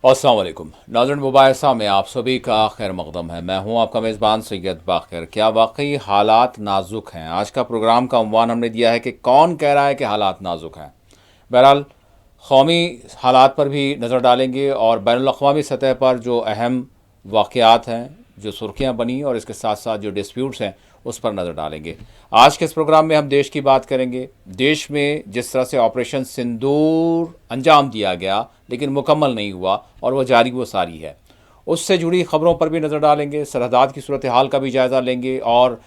अस्सलाम वालेकुम नाज़रीन, मुबाहिसा में आप सभी का खैर मकदम है। मैं हूं आपका मेज़बान सैयद बाक़िर। क्या वाकई हालात नाजुक हैं? आज का प्रोग्राम का उन्वान हमने दिया है कि कौन कह रहा है कि हालात नाजुक हैं। बहरहाल कौमी हालात पर भी नज़र डालेंगे और बैनुल-अक़वामी सतह पर जो अहम वाक़यात हैं, जो सुर्खियाँ बनी और इसके साथ साथ जो डिस्प्यूट्स हैं उस पर नज़र डालेंगे। आज के इस प्रोग्राम में हम देश की बात करेंगे। देश में जिस तरह से ऑपरेशन सिंदूर अंजाम दिया गया लेकिन मुकम्मल नहीं हुआ और वह जारी वो सारी है, उससे जुड़ी ख़बरों पर भी नज़र डालेंगे। सरहदात की सूरत हाल का भी जायज़ा लेंगे और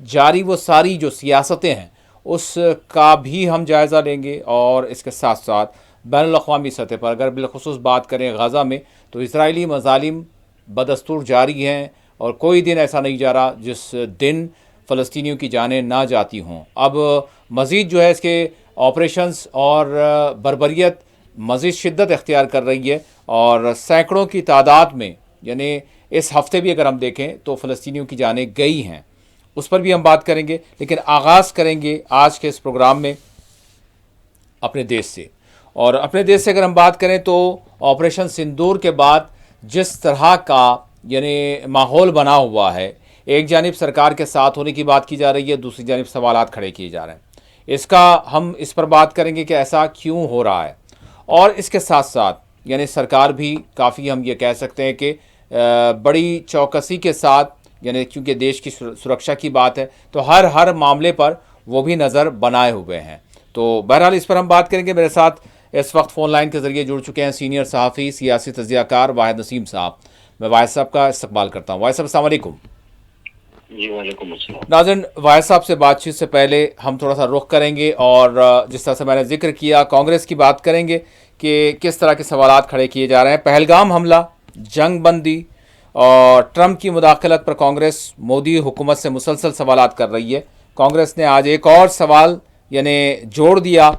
जारी वो सारी जो सियासतें हैं उसका भी हम जायज़ा लेंगे। और इसके साथ साथ बैनुल-अक़वामी सतह पर अगर बिलख़ुसूस बात करें गज़ा में, तो इसराइली मज़ालिम बदस्तूर जारी हैं और कोई दिन ऐसा नहीं जा रहा जिस दिन फ़लस्तीनियों की जानें ना जाती हों। अब मज़ीद जो है इसके ऑपरेशंस और बर्बरियत मज़ीद शिद्दत इख्तियार कर रही है और सैकड़ों की तादाद में, यानी इस हफ़्ते भी अगर हम देखें तो फ़लस्तीनियों की जानें गई हैं। उस पर भी हम बात करेंगे, लेकिन आगाज़ करेंगे आज के इस प्रोग्राम में अपने देश से। और अपने देश से अगर हम बात करें तो ऑपरेशन सिंदूर के बाद जिस तरह का यानी माहौल बना हुआ है, एक जानिब सरकार के साथ होने की बात की जा रही है, दूसरी जानिब सवालात खड़े किए जा रहे हैं। इसका हम इस पर बात करेंगे कि ऐसा क्यों हो रहा है। और इसके साथ साथ यानी सरकार भी काफ़ी, हम ये कह सकते हैं कि बड़ी चौकसी के साथ, यानी क्योंकि देश की सुरक्षा की बात है तो हर मामले पर वो भी नज़र बनाए हुए हैं। तो बहरहाल इस पर हम बात करेंगे। मेरे साथ इस वक्त फ़ोन लाइन के ज़रिए जुड़ चुके हैं सीनियर सहाफ़ी सियासी तज़कियाकार वाहिद नसीम साहब। मैं वाहिद साहब का इस्तकबाल करता हूँ। वाहिद साहब अस्सलाम वालेकुम। जी वालेकुम अस्सलाम। नाज़रीन, वाहिद साहब से बातचीत से पहले हम थोड़ा सा रुख करेंगे और जिस तरह से मैंने जिक्र किया कांग्रेस की बात करेंगे कि किस तरह के सवालात खड़े किए जा रहे हैं। पहलगाम हमला, जंग बंदी और ट्रंप की मुदाखलत पर कांग्रेस मोदी हुकूमत से मुसलसल सवालात कर रही है। कांग्रेस ने आज एक और सवाल यानी जोड़ दिया।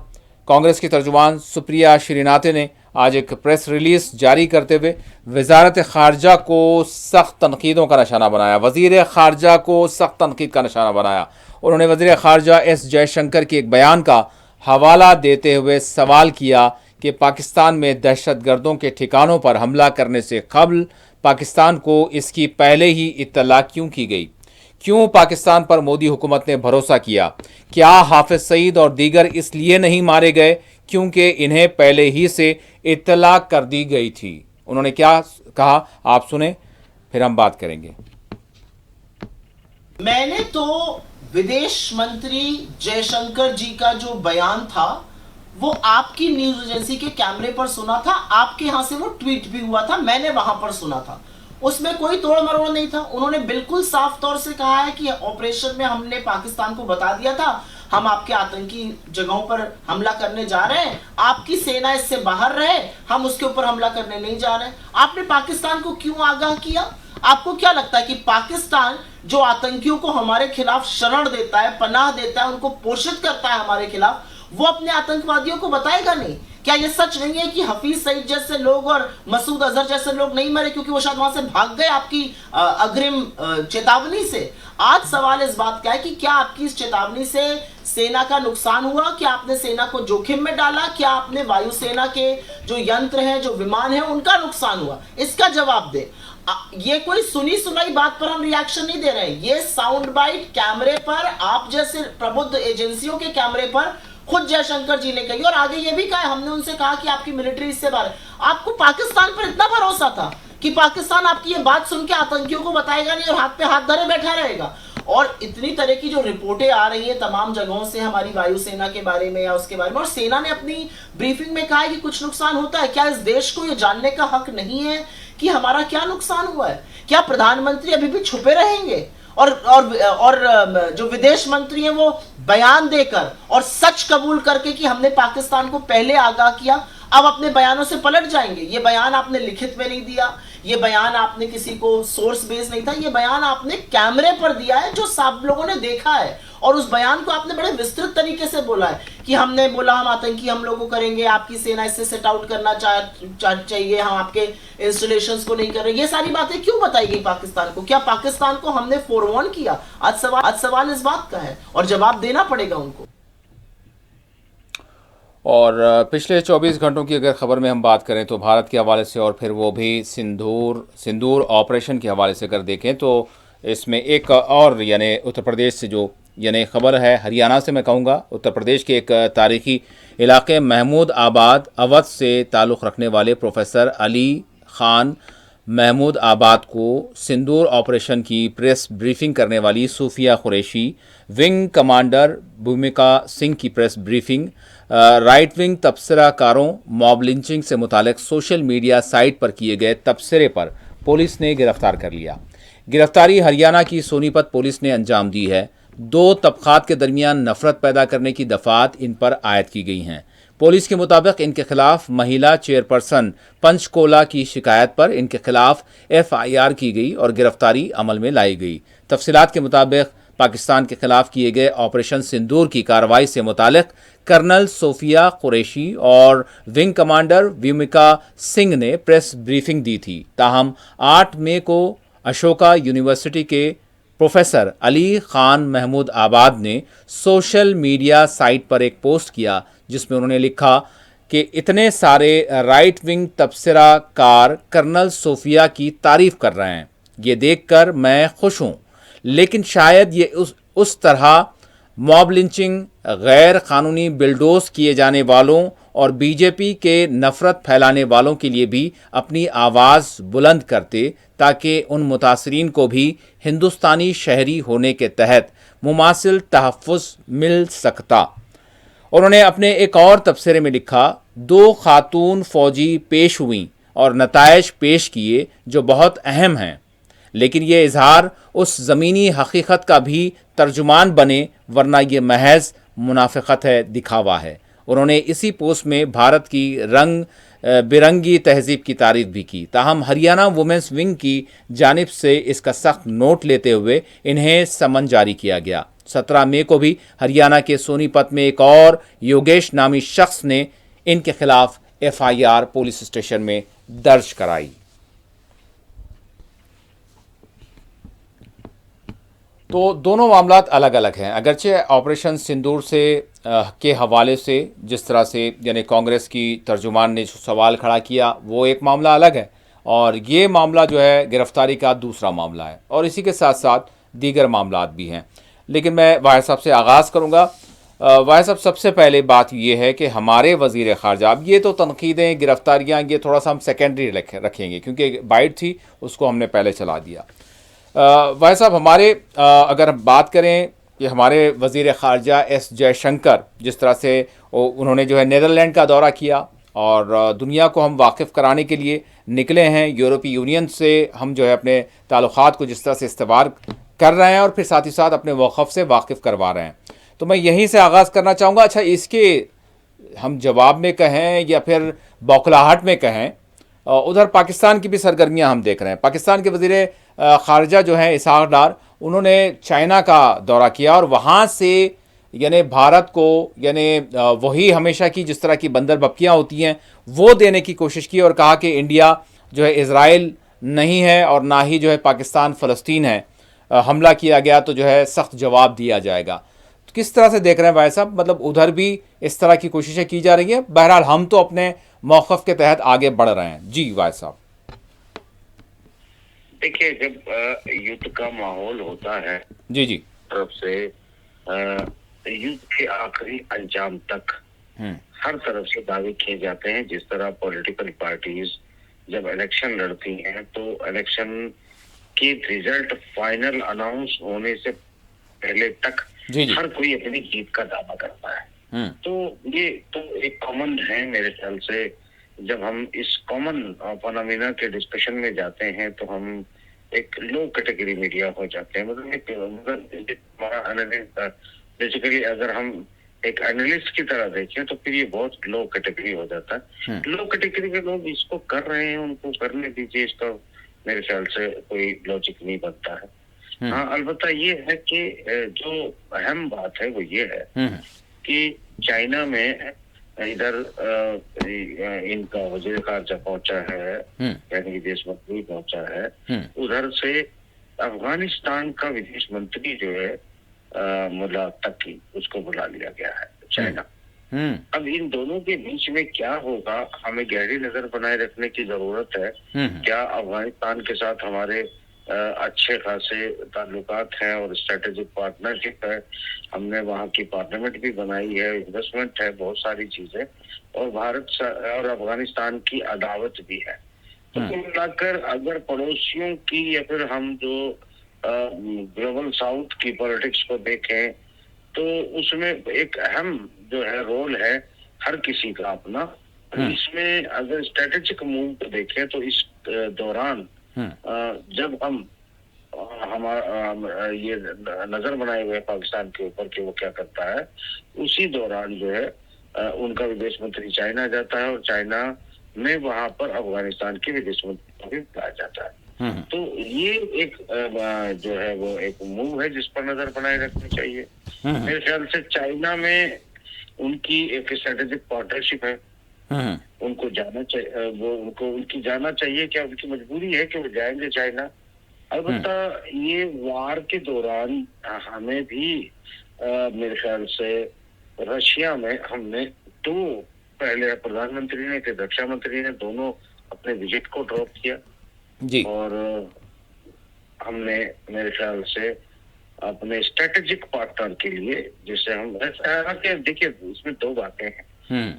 कांग्रेस की तर्जुमान सुप्रिया श्रीनाथे ने आज एक प्रेस रिलीज़ जारी करते हुए वजारत ख़ारजा को सख्त तनकीदों का निशाना बनाया, वज़ीर ख़ारजा को सख्त तनकीद का निशाना बनाया। उन्होंने वज़ीर ख़ारजा एस जयशंकर के एक बयान का हवाला देते हुए सवाल किया कि पाकिस्तान में दहशतगर्दों के ठिकानों पर हमला करने से कबल पाकिस्तान को इसकी पहले ही इत्तला क्यों की गई? क्यों पाकिस्तान पर मोदी हुकूमत ने भरोसा किया? क्या हाफिज सईद और दीगर इसलिए नहीं मारे गए क्योंकि इन्हें पहले ही से इत्तला कर दी गई थी? उन्होंने क्या कहा, आप सुने, फिर हम बात करेंगे। मैंने तो विदेश मंत्री जयशंकर जी का जो बयान था वो आपकी न्यूज एजेंसी के कैमरे पर सुना था, आपके यहां से वो ट्वीट भी हुआ था, मैंने वहां पर सुना था। उसमें कोई तोड़ मरोड़ नहीं था। उन्होंने बिल्कुल साफ तौर से कहा है कि ऑपरेशन में हमने पाकिस्तान को बता दिया था हम आपके आतंकी जगहों पर हमला करने जा रहे हैं, आपकी सेना इससे बाहर रहे, हम उसके ऊपर हमला करने नहीं जा रहे हैं। आपने पाकिस्तान को क्यों आगाह किया? आपको क्या लगता है कि पाकिस्तान जो आतंकियों को हमारे खिलाफ शरण देता है, पनाह देता है, उनको पोषित करता है हमारे खिलाफ, वो अपने आतंकवादियों को बताएगा नहीं? क्या ये सच नहीं है कि हफीज सईद जैसे लोग और मसूद अजहर जैसे लोग नहीं मरे क्योंकि वो शायद वहां से भाग गए आपकी अग्रिम चेतावनी से? आज सवाल इस बात का है कि क्या आपकी इस चेतावनी से सेना का नुकसान हुआ? क्या आपने सेना को जोखिम में डाला? क्या आपने वायुसेना के जो यंत्र हैं, जो विमान हैं, उनका नुकसान हुआ? इसका जवाब दे। ये कोई सुनी सुनाई बात पर हम रिएक्शन नहीं दे रहे हैं। ये साउंड बाइट कैमरे पर, आप जैसे प्रबुद्ध एजेंसियों के कैमरे पर खुद जयशंकर जी ने कही और आगे ये भी कहा, हमने उनसे कहा कि आपकी मिलिट्री इससे बाहर है। आपको पाकिस्तान पर इतना भरोसा था कि पाकिस्तान आपकी ये बात सुन के आतंकियों को बताएगा नहीं और हाथ पे हाथ धरे बैठा रहेगा। और इतनी तरह की जो रिपोर्टें आ रही है तमाम जगहों से हमारी वायुसेना के बारे में या उसके बारे में, और सेना ने अपनी ब्रीफिंग में कहा है कि कुछ नुकसान होता है। क्या इस देश को ये जानने का हक नहीं है कि हमारा क्या नुकसान हुआ है? क्या प्रधानमंत्री अभी भी छुपे रहेंगे और जो विदेश मंत्री हैं वो बयान देकर और सच कबूल करके कि हमने पाकिस्तान को पहले आगाह किया, अब अपने बयानों से पलट जाएंगे? ये बयान आपने लिखित में नहीं दिया, ये बयान आपने किसी को सोर्स बेस नहीं था, ये बयान आपने कैमरे पर दिया है जो सब लोगों ने देखा है। और उस बयान को आपने बड़े विस्तृत तरीके से बोला है कि हमने बोला हम आतंकी हमलों को करेंगे, आपकी सेना इससे सेट आउट करना चाहिए, हम आपके इंस्टॉलेशंस को नहीं कर रहे। ये सारी बातें क्यों बताई गई पाकिस्तान को? क्या पाकिस्तान को हमने फोरवार्न किया? आज सवाल इस बात का है और जवाब देना पड़ेगा उनको। और पिछले 24 घंटों की अगर ख़बर में हम बात करें तो भारत के हवाले से, और फिर वो भी सिंदूर ऑपरेशन के हवाले से अगर देखें तो इसमें एक और यानी उत्तर प्रदेश से जो यानी ख़बर है, हरियाणा से मैं कहूँगा, उत्तर प्रदेश के एक तारीखी इलाके महमूद आबाद अवध से ताल्लुक़ रखने वाले प्रोफेसर अली ख़ान महमूद आबाद को सिंदूर ऑपरेशन की प्रेस ब्रीफिंग करने वाली सूफिया कुरैशी, विंग कमांडर भूमिका सिंह की प्रेस ब्रीफिंग, राइट विंग तबसराकारों मॉब लिंचिंग से मुतालिक सोशल मीडिया साइट पर किए गए तबसरे पर पुलिस ने गिरफ्तार कर लिया। गिरफ्तारी हरियाणा की सोनीपत पुलिस ने अंजाम दी है। दो तबकात के दरमियान नफरत पैदा करने की दफात इन पर आयद की गई हैं। पुलिस के मुताबिक इनके खिलाफ महिला चेयरपर्सन पंचकोला की शिकायत पर इनके खिलाफ FIR की गई और गिरफ्तारी अमल में लाई गई। तफसीलात के मुताबिक पाकिस्तान के खिलाफ किए गए ऑपरेशन सिंदूर की कार्रवाई से मुतालिक कर्नल सोफिया कुरैशी और विंग कमांडर व्यूमिका सिंह ने प्रेस ब्रीफिंग दी थी। ताहम 8 मई को अशोका यूनिवर्सिटी के प्रोफेसर अली ख़ान महमूद आबाद ने सोशल मीडिया साइट पर एक पोस्ट किया जिसमें उन्होंने लिखा कि इतने सारे राइट विंग तबसराकार कर्नल सोफिया की तारीफ कर रहे हैं, ये देखकर मैं खुश हूँ, लेकिन शायद ये उस तरह मॉब लिंचिंग, गैर कानूनी बिल्डोज किए जाने वालों और बीजेपी के नफरत फैलाने वालों के लिए भी अपनी आवाज़ बुलंद करते ताकि उन मुतासरीन को भी हिंदुस्तानी शहरी होने के तहत मुमासिल तहफ़्फ़ुज़ मिल सकता। उन्होंने अपने एक और तबसरे में लिखा, 2 खातून फ़ौजी पेश हुई और नताइज पेश किए जो बहुत अहम हैं, लेकिन ये इजहार उस ज़मीनी हकीकत का भी तर्जुमान बने, वरना ये महज मुनाफिकत है, दिखावा है। उन्होंने इसी पोस्ट में भारत की रंग बिरंगी तहजीब की तारीफ भी की। ताहम हरियाणा वुमेंस विंग की जानिब से इसका सख्त नोट लेते हुए इन्हें समन जारी किया गया। 17 मई को भी हरियाणा के सोनीपत में एक और योगेश नामी शख्स ने इनके खिलाफ FIR पुलिस स्टेशन में दर्ज कराई। तो दोनों मामलात अलग अलग हैं। अगरचे ऑपरेशन सिंदूर से के हवाले से जिस तरह से यानी कांग्रेस की तर्जुमान ने जो सवाल खड़ा किया वो एक मामला अलग है, और ये मामला जो है गिरफ्तारी का दूसरा मामला है, और इसी के साथ साथ दीगर मामलात भी हैं। लेकिन मैं वाहिद साहब से आगाज़ करूँगा। वाहिद साहब, सबसे पहले बात यह है कि हमारे वज़ीर ख़ारजा, अब ये तो तनकीदें, गिरफ्तारियाँ, ये थोड़ा सा हम सेकेंडरी रखेंगे क्योंकि बाइट थी उसको हमने पहले चला दिया। वाहिद साहब, हमारे अगर हम बात करें कि हमारे वज़ीर ख़ारजा S जयशंकर जिस तरह से उन्होंने जो है नीदरलैंड का दौरा किया और दुनिया को हम वाकिफ़ कराने के लिए निकले हैं, यूरोपीय यूनियन से हम जो है अपने ताल्लुक़ात को जिस तरह से इस्तेवार कर रहे हैं और फिर साथ ही साथ अपने मौक़िफ़ से वाकिफ़ करवा रहे हैं, तो मैं यहीं से आगाज़ करना चाहूँगा। अच्छा, इसके हम जवाब में कहें या फिर बौखलाहट में कहें, उधर पाकिस्तान की भी सरगर्मियां हम देख रहे हैं। पाकिस्तान के वज़ीर ख़ारजा जो हैं इसहाक डार, उन्होंने चाइना का दौरा किया और वहाँ से यानी भारत को यानी वही हमेशा की जिस तरह की बंदर बपकियाँ होती हैं वो देने की कोशिश की और कहा कि इंडिया जो है इज़राइल नहीं है और ना ही जो है पाकिस्तान फ़लस्तीन है, हमला किया गया तो जो है सख्त जवाब दिया जाएगा। तो किस तरह से देख रहे हैं भाई साहब, मतलब उधर भी इस तरह की कोशिशें की जा रही हैं? बहरहाल हम तो अपने मौक़िफ़ के तहत आगे बढ़ रहे हैं। जी वाहिद साहब। देखिए, जब युद्ध का माहौल होता है जी जी तरफ से युद्ध के आखिरी अंजाम तक हर तरफ से दावे किए जाते हैं। जिस तरह पॉलिटिकल पार्टीज जब इलेक्शन लड़ती हैं तो इलेक्शन की रिजल्ट फाइनल अनाउंस होने से पहले तक हर कोई अपनी जीत का दावा करता है। तो ये तो एक कॉमन है मेरे ख्याल से। जब हम इस कॉमन फिनोमेना के डिस्कशन में जाते हैं तो हम एक लो कैटेगरी मीडिया हो जाते हैं। मतलब हमारा एनालिस्ट बेसिकली अगर हम एक एनालिस्ट की तरह देखें तो फिर ये बहुत लो कैटेगरी हो जाता है। लो कैटेगरी के लोग इसको कर रहे हैं, उनको करने दीजिए, इसका मेरे ख्याल से कोई लॉजिक नहीं बनता है। हाँ, अलबत्ता ये है कि जो अहम बात है वो ये है कि चाइना में इधर इनका वज़ीर ख़ारजा पहुंचा है, यानी विदेश मंत्री पहुंचा है। उधर से अफगानिस्तान का विदेश मंत्री जो है मुल्ला तकी, उसको बुला लिया गया है चाइना। अब इन दोनों के बीच में क्या होगा, हमें गहरी नजर बनाए रखने की जरूरत है। क्या अफगानिस्तान के साथ हमारे अच्छे खासे ताल्लुकात हैं और स्ट्रेटेजिक पार्टनरशिप है, हमने वहाँ की पार्लियामेंट भी बनाई है, इन्वेस्टमेंट है, बहुत सारी चीजें, और और अफगानिस्तान की अदावत भी है। तो कुल मिलाकर अगर पड़ोसियों की या फिर हम जो ग्लोबल साउथ की पॉलिटिक्स को देखें तो उसमें एक अहम जो है रोल है हर किसी का अपना। इसमें अगर स्ट्रेटेजिक मूव को देखें तो इस दौरान जब हम हमारा ये नजर बनाए हुए पाकिस्तान के ऊपर कि वो क्या करता है, उसी दौरान जो है उनका विदेश मंत्री चाइना जाता है और चाइना में वहां पर अफगानिस्तान के विदेश मंत्री को भी बुलाया जाता है। तो ये एक जो है वो एक मूव है जिस पर नजर बनाए रखनी चाहिए। मेरे ख्याल से चाइना में उनकी एक स्ट्रेटेजिक पार्टनरशिप है, उनको जाना चाहिए, वो उनको उनकी जाना चाहिए, क्या उनकी मजबूरी है कि वो जाएंगे चाइना। अलबत्ता ये वार के दौरान हमें भी मेरे ख्याल से रशिया में हमने दो, पहले प्रधानमंत्री ने फिर रक्षा मंत्री ने दोनों अपने विजिट को ड्रॉप किया जी। और हमने मेरे ख्याल से अपने स्ट्रेटेजिक पार्टनर के लिए, जिसे हम देखिए इसमें दो बातें हैं,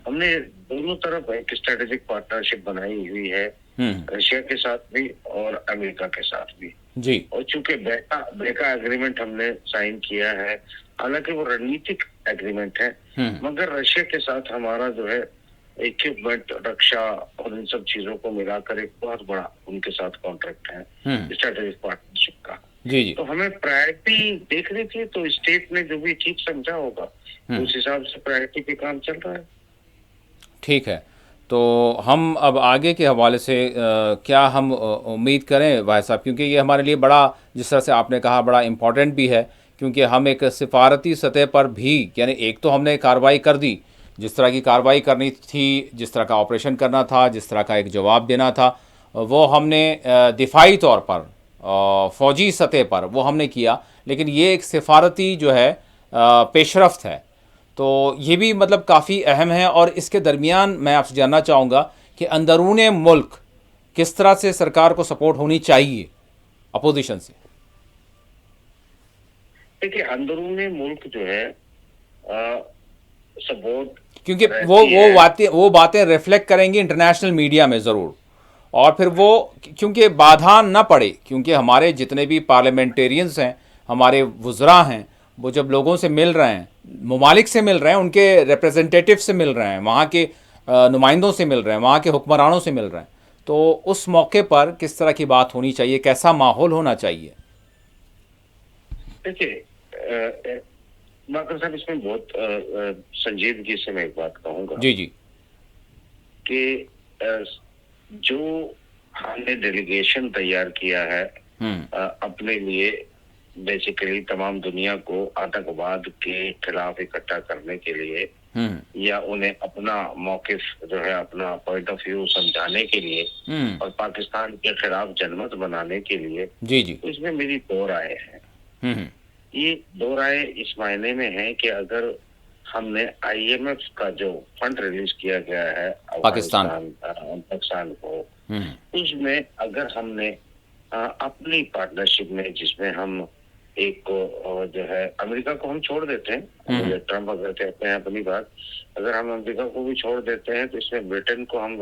हमने दोनों तरफ एक स्ट्रेटेजिक पार्टनरशिप बनाई हुई है, रशिया के साथ भी और अमेरिका के साथ भी जी। और चूंकि बेका एग्रीमेंट हमने साइन किया है, हालांकि वो रणनीतिक एग्रीमेंट है, मगर रशिया के साथ हमारा जो है इक्विपमेंट, रक्षा और इन सब चीजों को मिलाकर एक बहुत बड़ा उनके साथ कॉन्ट्रैक्ट है स्ट्रेटेजिक पार्टनरशिप का। जी जी। तो हमें प्रायोरिटी देखनी थी, तो स्टेट ने जो भी ठीक समझा होगा उस हिसाब से प्रायोरिटी पे काम चल रहा है। ठीक है, तो हम अब आगे के हवाले से क्या हम उम्मीद करें भाई साहब, क्योंकि ये हमारे लिए बड़ा, जिस तरह से आपने कहा, बड़ा इम्पोर्टेंट भी है, क्योंकि हम एक सिफारती सतह पर भी, यानी एक तो हमने कार्रवाई कर दी, जिस तरह की कार्रवाई करनी थी, जिस तरह का ऑपरेशन करना था, जिस तरह का एक जवाब देना था, वो हमने दिफाई तौर पर, फ़ौजी सतह पर वो हमने किया, लेकिन ये एक सिफारती जो है पेशरफ्त है, तो ये भी मतलब काफ़ी अहम है। और इसके दरमियान मैं आपसे जानना चाहूँगा कि अंदरून मुल्क किस तरह से सरकार को सपोर्ट होनी चाहिए अपोजिशन से। देखिए अंदरून मुल्क जो है सपोर्ट, क्योंकि वो बातें रिफ्लेक्ट करेंगी इंटरनेशनल मीडिया में ज़रूर, और फिर वो क्योंकि बाधा ना पड़े, क्योंकि हमारे जितने भी पार्लियामेंटेरियंस हैं, हमारे वुज़रा हैं, वो जब लोगों से मिल रहे हैं, ममालिक से मिल रहे हैं, उनके रिप्रेजेंटेटिव से मिल रहे हैं, वहाँ के नुमाइंदों से मिल रहे हैं, वहाँ के हुक्मरानों से मिल रहे हैं, तो उस मौके पर किस तरह की बात होनी चाहिए, कैसा माहौल होना चाहिए? देखिए माकर साहब, इसमें बहुत संजीदगी से मैं एक बात कहूँगा जी जी, कि जो हमने डेलीगेशन तैयार किया है अपने लिए, बेसिकली तमाम दुनिया को आतंकवाद के खिलाफ इकट्ठा करने के लिए या उन्हें अपना मौकिफ जो है, अपना पॉइंट ऑफ व्यू समझाने के लिए और पाकिस्तान के खिलाफ जनमत बनाने के लिए, जी जी, तो इसमें मेरी दो राय है। ये दो राय इस मायने में है कि अगर हमने IMF का जो फंड रिलीज किया गया है पाकिस्तान को, उसमें अगर हमने अपनी पार्टनरशिप में, जिसमें हम एक को जो है अमेरिका को हम छोड़ देते हैं, ट्रम्प अगर कहते हैं अपनी बात, अगर हम अमेरिका को भी छोड़ देते हैं तो इसमें ब्रिटेन को हम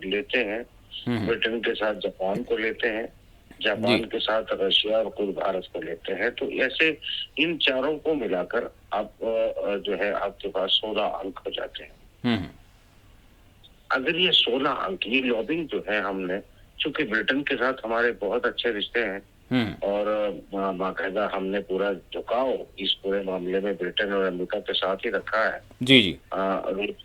लेते हैं, ब्रिटेन के साथ जापान को लेते हैं, जापान के साथ रशिया और खुद भारत को लेते हैं, तो ऐसे इन चारों को मिलाकर आप जो है आपके पास 16 अंक हो जाते हैं। अगर ये 16 अंक, ये लॉबिंग जो है हमने, चूंकि ब्रिटेन के साथ हमारे बहुत अच्छे रिश्ते हैं और बाकायदा हमने पूरा झुकाव इस पूरे मामले में ब्रिटेन और अमेरिका के साथ ही रखा है, जी जी,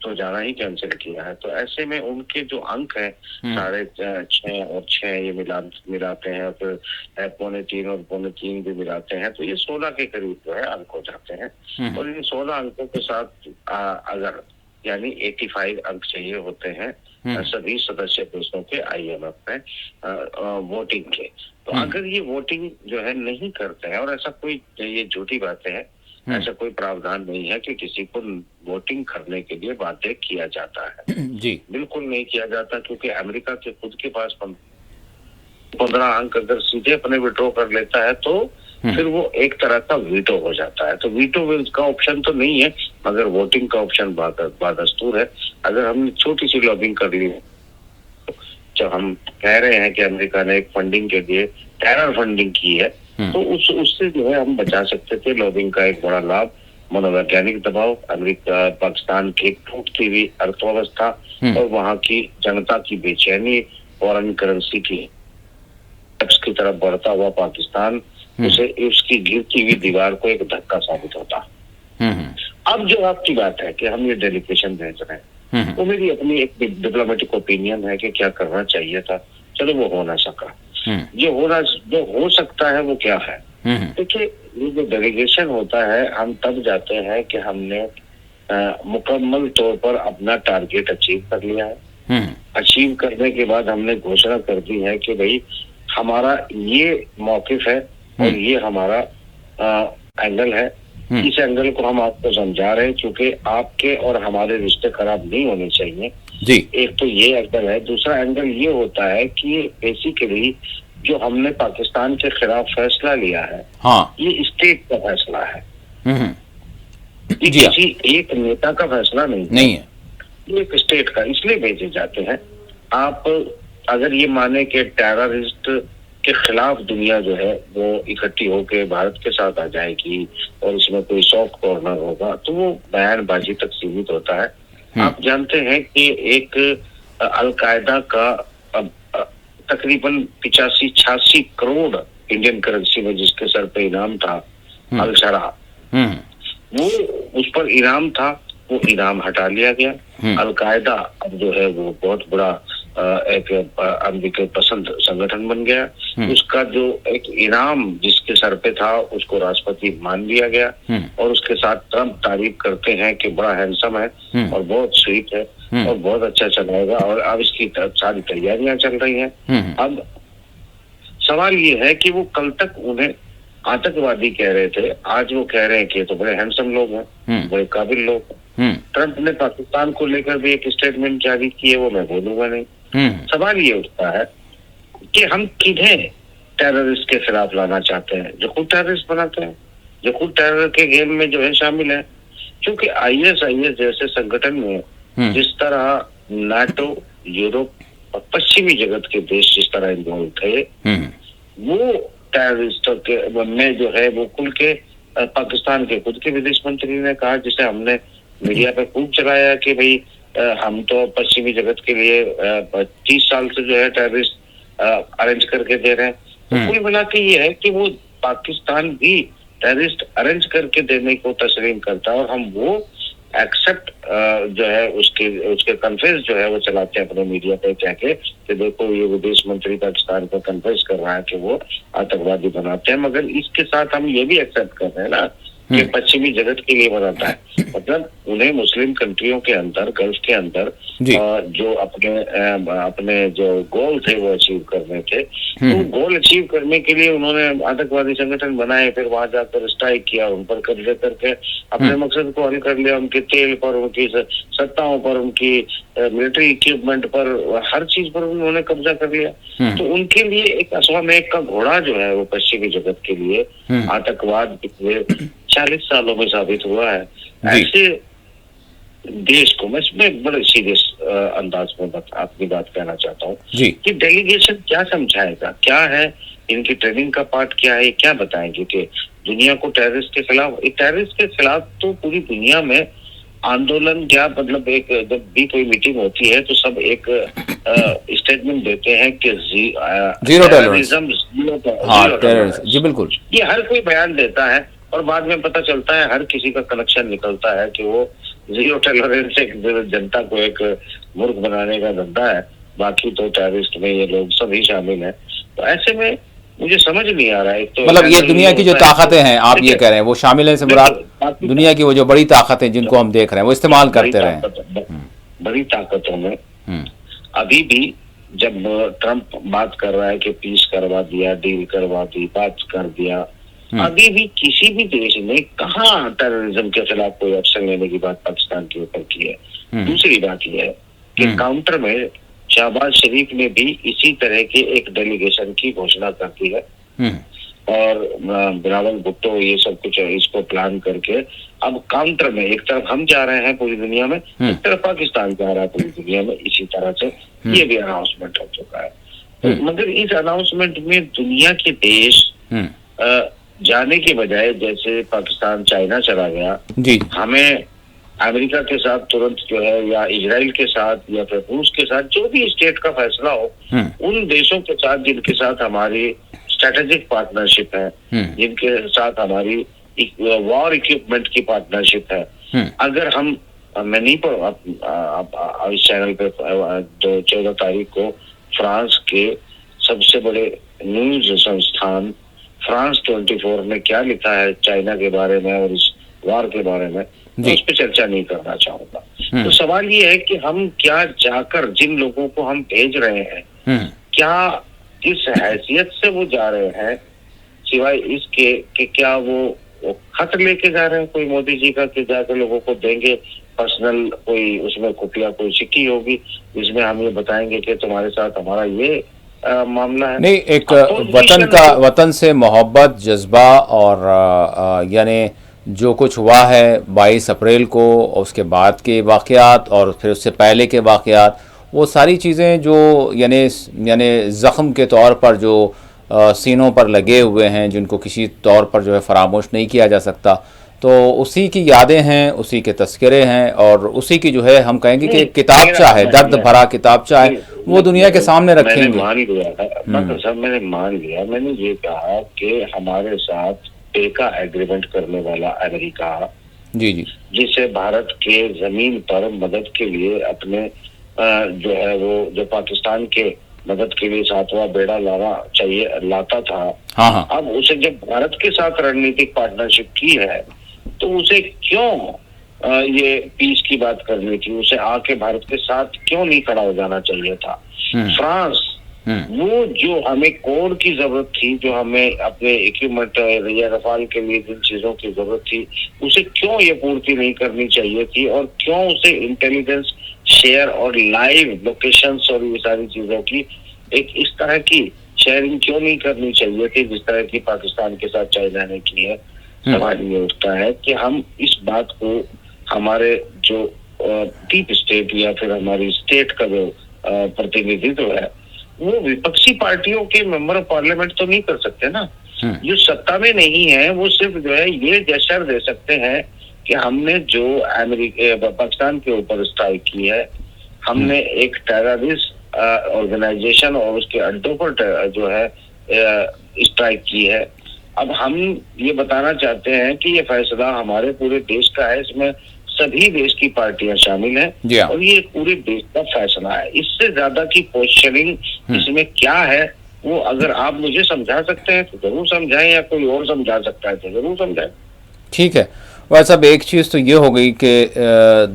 तो जाना ही कैंसिल किया है, तो ऐसे में उनके जो अंक हैं 6.5 और 6 ये मिलाते हैं, और फिर 3.25 और 3.25 भी मिलाते हैं, तो ये 16 के करीब जो है अंक हो जाते हैं। और इन 16 अंकों के साथ अगर यानी 85 अंक चाहिए होते हैं सभी सदस्य देशों के IMF में वोटिंग के, तो अगर ये वोटिंग जो है नहीं करते हैं, और ऐसा कोई ये झूठी बातें हैं ऐसा कोई प्रावधान नहीं है कि किसी को वोटिंग करने के लिए बाध्य किया जाता है। जी बिल्कुल नहीं किया जाता, क्योंकि अमेरिका के खुद के पास 15 अंक अगर सीधे अपने विड्रॉ कर लेता है तो फिर वो एक तरह का वीटो हो जाता है। तो वीटो का ऑप्शन तो नहीं है, मगर वोटिंग का ऑप्शन बादस्तूर है। अगर हमने छोटी सी लॉबिंग कर ली, जो हम कह रहे हैं कि अमेरिका ने एक फंडिंग के लिए टेरर फंडिंग की है, तो उससे जो है हम बचा सकते थे। लॉबिंग का एक बड़ा लाभ, मनोवैज्ञानिक दबाव, अमेरिका पाकिस्तान की टूटती हुई अर्थव्यवस्था और वहां की जनता की बेचैनी, फॉरेन करेंसी की तरफ बढ़ता हुआ पाकिस्तान, उसे उसकी गिरती हुई दीवार को एक धक्का साबित होता। अब जो आपकी बात है कि हम ये डेलीगेशन भेज रहे हैं, वो मेरी अपनी एक डिप्लोमेटिक ओपिनियन है कि क्या करना चाहिए था। चलो वो हो ना सका। जो हो सकता है वो क्या है? देखिए, ये जो डेलीगेशन होता है, हम तब जाते हैं कि हमने मुकम्मल तौर पर अपना टारगेट अचीव कर लिया है। अचीव करने के बाद हमने घोषणा कर दी है कि भाई हमारा ये मौकिफ है और ये हमारा एंगल है। इस एंगल को हम आपको समझा रहे हैं, क्योंकि आपके और हमारे रिश्ते खराब नहीं होने चाहिए जी। एक तो ये एंगल है। दूसरा एंगल ये होता है कि बेसिकली जो हमने पाकिस्तान के खिलाफ फैसला लिया है, हाँ, ये स्टेट का फैसला है, ये जी हाँ, किसी एक नेता का फैसला नहीं है। ये एक स्टेट का इसलिए भेजे जाते हैं। आप अगर ये माने कि टेररिस्ट के खिलाफ दुनिया जो है वो इकट्ठी होकर भारत के साथ आ जाएगी और इसमें कोई सॉफ्ट कॉर्नर होगा, तो वो बयानबाजी तक सीमित होता है। आप जानते हैं कि एक अलकायदा का तकरीबन 85-86 करोड़ इंडियन करेंसी में जिसके सर पे इनाम था, अल-शरा, वो उस पर इनाम था, वो इनाम हटा लिया गया। अलकायदा अब जो है वो बहुत बड़ा एक अमेरिका पसंद संगठन बन गया। उसका जो एक इनाम जिसके सर पे था उसको राष्ट्रपति मान लिया गया और उसके साथ ट्रम्प तारीफ करते हैं कि बड़ा हैंडसम है और बहुत स्वीट है और बहुत अच्छा चलाएगा, और अब इसकी सारी तैयारियां चल रही हैं। अब सवाल ये है कि वो कल तक उन्हें आतंकवादी कह रहे थे, आज वो कह रहे हैं कि ये तो बड़े हैंडसम लोग हैं, बड़े काबिल लोग हैं। ट्रम्प ने पाकिस्तान को लेकर भी एक स्टेटमेंट जारी की है, वो मैं बोलूंगा नहीं। सवाल ये उठता है कि हम किन्हें टेररिस्ट के खिलाफ लाना चाहते हैं, जो खुद टेररिस्ट बनाते हैं, जो खुद टेरर के गेम में जो है शामिल है। क्योंकि आईएस जैसे संगठन में जिस तरह नाटो, यूरोप और पश्चिमी जगत के देश जिस तरह इन्वॉल्व थे, वो टेररिस्टों के में जो है वो खुल के पाकिस्तान के खुद के विदेश मंत्री ने कहा, जिसे हमने मीडिया पे खूब चलाया कि भाई हम तो पश्चिमी जगत के लिए 30 साल से जो है टेररिस्ट अरेंज करके दे रहे हैं। तो कुल मिला के ये है कि वो पाकिस्तान भी टेररिस्ट अरेंज करके देने को तस्लीम करता है और हम वो एक्सेप्ट जो है उसके कन्फेस जो है वो चलाते हैं अपने मीडिया पे कह के कि देखो ये विदेश मंत्री पाकिस्तान को कन्फेस कर रहा है कि वो आतंकवादी बनाते हैं। मगर इसके साथ हम ये भी एक्सेप्ट कर रहे हैं ना कि पश्चिमी जगत के लिए बनाता है। मतलब उन्हें मुस्लिम कंट्रियों के अंदर, गल्फ के अंदर जो अपने जो गोल थे वो अचीव करने थे, तो गोल अचीव करने के लिए उन्होंने आतंकवादी संगठन बनाए, फिर वहां जाकर स्ट्राइक किया, उन पर कब्जे करके अपने मकसद को हल कर लिया। उनके तेल पर, उनकी सत्ताओं पर, उनकी मिलिट्री इक्विपमेंट पर, हर चीज पर उन्होंने कब्जा कर लिया। तो उनके लिए एक अश्वमेध का घोड़ा जो है वो पश्चिमी जगत के लिए आतंकवाद पिछले 40 सालों में साबित हुआ है। ऐसे देश को मैं बड़े सीरियस अंदाज में अपनी बात कहना चाहता हूँ कि डेलीगेशन क्या समझाएगा, क्या है इनकी ट्रेनिंग का पार्ट, क्या है, क्या बताएंगे कि दुनिया को टेररिस्ट के खिलाफ तो पूरी दुनिया में आंदोलन, क्या मतलब एक जब भी कोई मीटिंग होती है तो सब एक स्टेटमेंट देते हैं कि जीरो टेररिज्म, जी बिल्कुल, ये हर कोई बयान देता है और बाद में पता चलता है हर किसी का कनेक्शन निकलता है कि वो जीरो टॉलरेंस एक जनता को एक मूर्ख बनाने का धंधा है, बाकी तो टेररिस्ट में ये लोग सभी शामिल हैं। तो ऐसे में मुझे समझ नहीं आ रहा है। तो मतलब ये दुनिया की जो ताकतें हैं, आप ये कह रहे हैं वो शामिल हैं, से मुराद दुनिया की वो जो बड़ी ताकतें जिनको हम देख रहे हैं वो इस्तेमाल करते रहे बड़ी ताकतों में। अभी भी जब ट्रम्प बात कर रहा है कि पीस करवा दिया, डील करवा दी, बात कर दिया, अभी भी किसी भी देश ने कहाँ टेररिज्म के खिलाफ कोई एक्शन लेने की बात पाकिस्तान के ऊपर की है। दूसरी बात यह है कि काउंटर में शहबाज शरीफ ने भी इसी तरह के एक डेलीगेशन की घोषणा कर दी है और बिलावल भुट्टो ये सब कुछ इसको प्लान करके अब काउंटर में एक तरफ हम जा रहे हैं पूरी दुनिया में, एक तरफ पाकिस्तान जा रहा है पूरी दुनिया में, इसी तरह से ये भी अनाउंसमेंट हो चुका है। मगर इस अनाउंसमेंट में दुनिया के देश जाने के बजाय जैसे पाकिस्तान चाइना चला गया, हमें अमेरिका के साथ तुरंत जो है या इजराइल के साथ या फिर रूस के साथ जो भी स्टेट का फैसला हो उन देशों के साथ जिनके साथ हमारी स्ट्रेटेजिक पार्टनरशिप है, जिनके साथ हमारी वॉर इक्विपमेंट की पार्टनरशिप है, अगर हम मैं नहीं पढ़ इस चैनल पे 14 तारीख को फ्रांस के सबसे बड़े न्यूज संस्थान फ्रांस 24 ने क्या लिखा है चाइना के बारे में और इस वार के बारे में, उस पर चर्चा नहीं करना चाहूंगा। तो सवाल ये है कि हम क्या जाकर जिन लोगों को हम भेज रहे हैं क्या किस हैसियत से वो जा रहे हैं, सिवाय इसके कि क्या वो खत लेके जा रहे हैं कोई मोदी जी का कि जाकर लोगों को देंगे पर्सनल, कोई उसमें खुफिया कोई सिक्की होगी जिसमें हम ये बताएंगे कि तुम्हारे साथ हमारा ये मामला है। नहीं, एक वतन से मोहब्बत जज्बा और यानी जो कुछ हुआ है 22 अप्रैल को, उसके बाद के वाक़यात और फिर उससे पहले के वाक़यात, वो सारी चीज़ें जो यानी ज़ख्म के तौर पर जो सीनों पर लगे हुए हैं, जिनको किसी तौर पर जो है फरामोश नहीं किया जा सकता, तो उसी की यादें हैं, उसी के तस्करे हैं और उसी की जो है हम कहेंगे कि किताबचा है, दर्द भरा किताबचा है, वो दुनिया के सामने रखेंगे। मैंने मान लिया, मैंने ये कहा कि हमारे साथ पेका एग्रीमेंट करने वाला अमेरिका जी जिसे भारत के जमीन पर मदद के लिए अपने जो है वो जो पाकिस्तान के मदद के लिए 7वां बेड़ा लाता था, अब उसे जब भारत के साथ रणनीतिक पार्टनरशिप की है तो उसे क्यों ये पीस की बात करनी थी, उसे आके भारत के साथ क्यों नहीं खड़ा हो जाना चाहिए था। फ्रांस वो जो हमें कोड की जरूरत थी, जो हमें अपने इक्विपमेंट या रफाल के लिए जिन चीजों की जरूरत थी, उसे क्यों ये पूर्ति नहीं करनी चाहिए थी और क्यों उसे इंटेलिजेंस शेयर और लाइव लोकेशंस और ये सारी चीजों की एक इस तरह की शेयरिंग क्यों नहीं करनी चाहिए थी जिस तरह की पाकिस्तान के साथ चाइना ने की है। सवाल ये उठता है कि हम इस बात को हमारे जो डीप स्टेट या फिर हमारी स्टेट का जो प्रतिनिधित्व है वो विपक्षी पार्टियों के मेंबर ऑफ पार्लियामेंट तो नहीं कर सकते ना। जो सत्ता में नहीं है वो सिर्फ जो है ये जेस्चर दे सकते हैं कि हमने जो पाकिस्तान के ऊपर स्ट्राइक की है, हमने एक टेररिस्ट ऑर्गेनाइजेशन और उसके अड्डों पर जो है स्ट्राइक की है। अब हम ये बताना चाहते हैं कि ये फैसला हमारे पूरे देश का है, इसमें सभी देश की पार्टियां शामिल हैं और ये पूरे देश का फैसला है। इससे ज्यादा की पोस्चरिंग इसमें क्या है वो अगर आप मुझे समझा सकते हैं तो जरूर समझाएं, या कोई और समझा सकता है तो जरूर समझाएं। ठीक है, वह सब एक चीज़ तो ये हो गई कि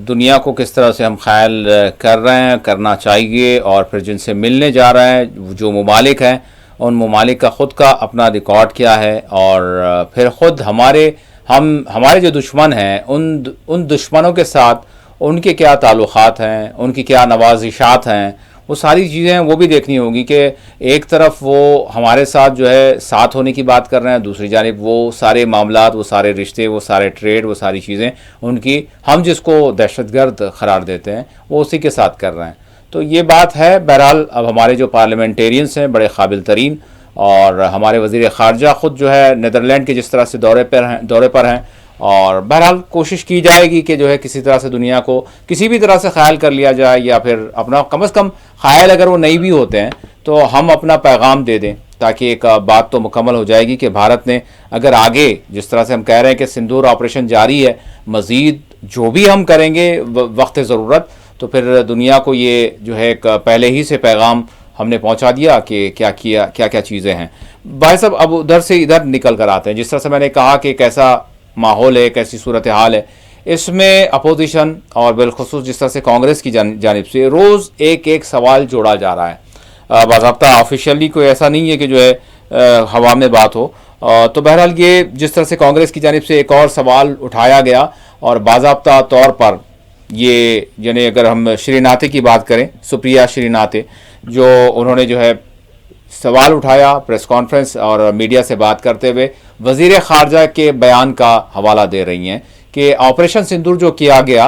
दुनिया को किस तरह से हम ख्याल कर रहे हैं, करना चाहिए, और फिर जिनसे मिलने जा रहे हैं जो ममालिक हैं उन ममालिक का ख़ुद का अपना रिकॉर्ड क्या है, और फिर ख़ुद हमारे जो दुश्मन हैं उन दुश्मनों के साथ उनके क्या ताल्लुक़ात हैं, उनकी क्या नवाजिशात हैं, वो सारी चीज़ें वो भी देखनी होगी कि एक तरफ वो हमारे साथ जो है साथ होने की बात कर रहे हैं, दूसरी जानिब वो सारे मामलात, वो सारे रिश्ते, वो सारे ट्रेड, वो सारी चीज़ें उनकी हम जिसको दहशतगर्द करार देते हैं वो उसी के साथ कर रहे हैं। तो ये बात है। बहरहाल अब हमारे जो पार्लियामेंटेरियंस हैं बड़े काबिल तरीन, और हमारे वज़ीर ख़ारजा ख़ुद जो है नीदरलैंड के जिस तरह से दौरे पर हैं, और बहरहाल कोशिश की जाएगी कि जो है किसी तरह से दुनिया को किसी भी तरह से ख्याल कर लिया जाए, या फिर अपना कम से कम ख्याल अगर वो नहीं भी होते हैं तो हम अपना पैगाम दे दें, ताकि एक बात तो मुकम्मल हो जाएगी कि भारत ने अगर आगे जिस तरह से हम कह रहे हैं कि सिंदूर ऑपरेशन जारी है, मज़ीद जो भी हम करेंगे वक्त ज़रूरत, तो फिर दुनिया को ये जो है एक पहले ही से पैगाम हमने पहुंचा दिया कि क्या क्या चीज़ें हैं। भाई साहब, अब उधर से इधर निकल कर आते हैं। जिस तरह से मैंने कहा कि कैसा माहौल है, कैसी सूरत हाल है, इसमें अपोजिशन और बिलखुसूस जिस तरह से कांग्रेस की जानिब से रोज़ एक सवाल जोड़ा जा रहा है। बाज़ाब्ता ऑफिशियली कोई ऐसा नहीं है कि जो है हवा में बात हो, तो बहरहाल ये जिस तरह से कांग्रेस की जानिब से एक और सवाल उठाया गया और बाज़ाब्ता तौर पर ये यानी अगर हम श्रीनाथे की बात करें, सुप्रिया श्रीनाथे, जो उन्होंने जो है सवाल उठाया प्रेस कॉन्फ्रेंस और मीडिया से बात करते हुए वज़ीर ख़ारजा के बयान का हवाला दे रही हैं कि ऑपरेशन सिंदूर जो किया गया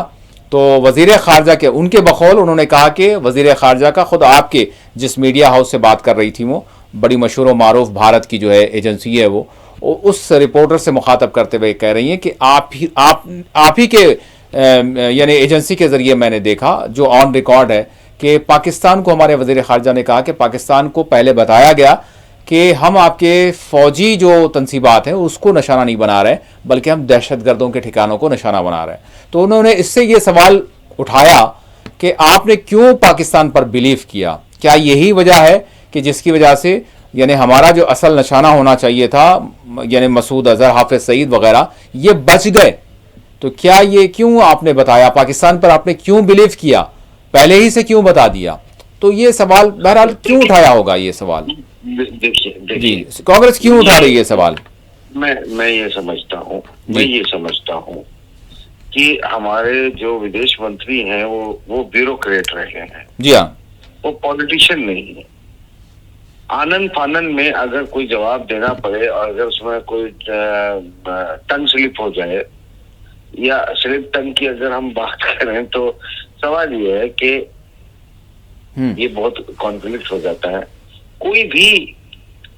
तो वज़ीर ख़ारजा के उनके बकौल उन्होंने कहा कि वज़ीर ख़ारजा का खुद आपके जिस मीडिया हाउस से बात कर रही थी, वो बड़ी मशहूर व मारूफ भारत की जो है एजेंसी है, वो उस रिपोर्टर से मुखातब करते हुए कह रही हैं कि आप ही के यानी एजेंसी के ज़रिए मैंने देखा, जो ऑन रिकॉर्ड है, कि पाकिस्तान को हमारे वज़ीर ख़ारजा ने कहा कि पाकिस्तान को पहले बताया गया कि हम आपके फ़ौजी जो तनसीबात हैं उसको निशाना नहीं बना रहे, बल्कि हम दहशतगर्दों के ठिकानों को निशाना बना रहे हैं। तो उन्होंने इससे ये सवाल उठाया कि आपने क्यों पाकिस्तान पर बिलीव किया? क्या यही वजह है कि जिसकी वजह से यानी हमारा जो असल निशाना होना चाहिए था, यानी मसूद अजहर, हाफिज सईद वगैरह, ये बच गए? तो क्या ये क्यों आपने बताया, पाकिस्तान पर आपने क्यों बिलीव किया, पहले ही से क्यों बता दिया? तो ये सवाल बहरहाल क्यों उठाया होगा ये सवाल? देखिए जी, कांग्रेस क्यों उठा रही है सवाल? मैं ये समझता हूँ कि हमारे जो विदेश मंत्री हैं वो ब्यूरोक्रेट रहे हैं। जी हाँ, वो पॉलिटिशियन नहीं है। आनंद फानन में अगर कोई जवाब देना पड़े और अगर उसमें कोई टंग स्लिप हो जाए या स्लिप टंग की अगर हम बात करें तो सवाल ये है कि ये बहुत कॉन्फ्लिक्ट हो जाता है। कोई भी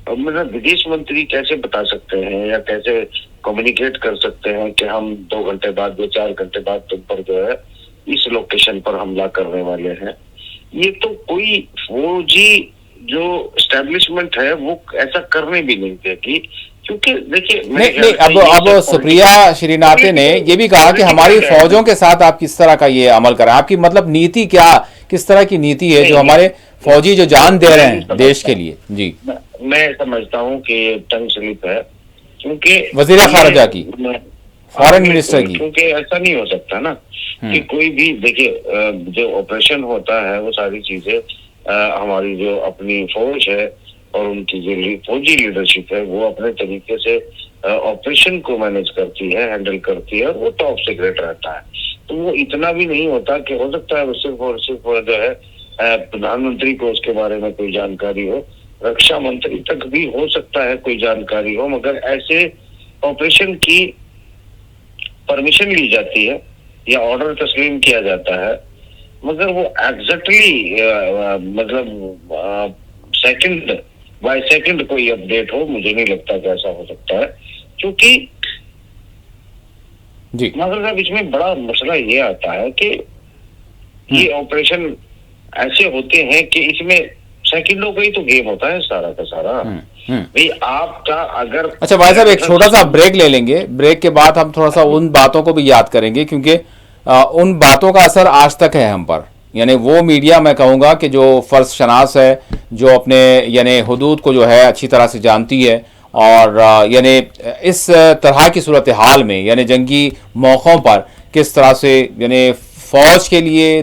मतलब विदेश मंत्री कैसे बता सकते हैं या कैसे कम्युनिकेट कर सकते हैं कि हम 2 घंटे बाद, 4 घंटे बाद तुम पर जो है इस लोकेशन पर हमला करने वाले हैं? ये तो कोई फौजी जो एस्टेब्लिशमेंट है वो ऐसा करने भी नहीं देगी, क्योंकि देखिए नहीं, अब सुप्रिया श्रीनाथे ने ये भी कहा कि हमारी फौजों के साथ आप किस तरह का ये अमल करें, आपकी मतलब नीति क्या, किस तरह की नीति है जो हमारे फौजी जो जान दे रहे हैं देश के लिए? जी, मैं समझता हूँ कि ये टंग स्लिप है, क्योंकि वजीर खारजा की, फॉरेन मिनिस्टर की, क्योंकि ऐसा नहीं हो सकता ना कि कोई भी, देखिए जो ऑपरेशन होता है वो सारी चीजें हमारी जो अपनी फौज है और उनकी जो फौजी लीडरशिप है वो अपने तरीके से ऑपरेशन को मैनेज करती है, हैंडल करती है, और वो टॉप सीक्रेट रहता है। तो वो इतना भी नहीं होता कि हो सकता है वो सिर्फ और सिर्फ जो है प्रधानमंत्री को उसके बारे में कोई जानकारी हो, रक्षा मंत्री तक भी हो सकता है कोई जानकारी हो, मगर ऐसे ऑपरेशन की परमिशन ली जाती है या ऑर्डर तस्लीम किया जाता है, मगर वो एग्जैक्टली मतलब सेकंड बाय सेकंड कोई अपडेट हो, मुझे नहीं लगता कि ऐसा हो सकता है। क्योंकि जी, मगर साहब इसमें बड़ा मसला ये आता है कि ये ऑपरेशन ऐसे होते हैं कि इसमें सेकंडों का ही तो गेम होता है सारा का सारा। भाई आपका अगर, अच्छा भाई साहब एक छोटा सा ब्रेक ले लेंगे, ब्रेक के बाद हम थोड़ा सा उन बातों को भी याद करेंगे, क्योंकि उन बातों का असर आज तक है हम पर। यानी वो मीडिया मैं कहूँगा कि जो फ़र्ज शनास है, जो अपने यानी हुदूद को जो है अच्छी तरह से जानती है, और यानी इस तरह की सूरत हाल में यानी जंगी मौक़ों पर किस तरह से यानी फ़ौज के लिए,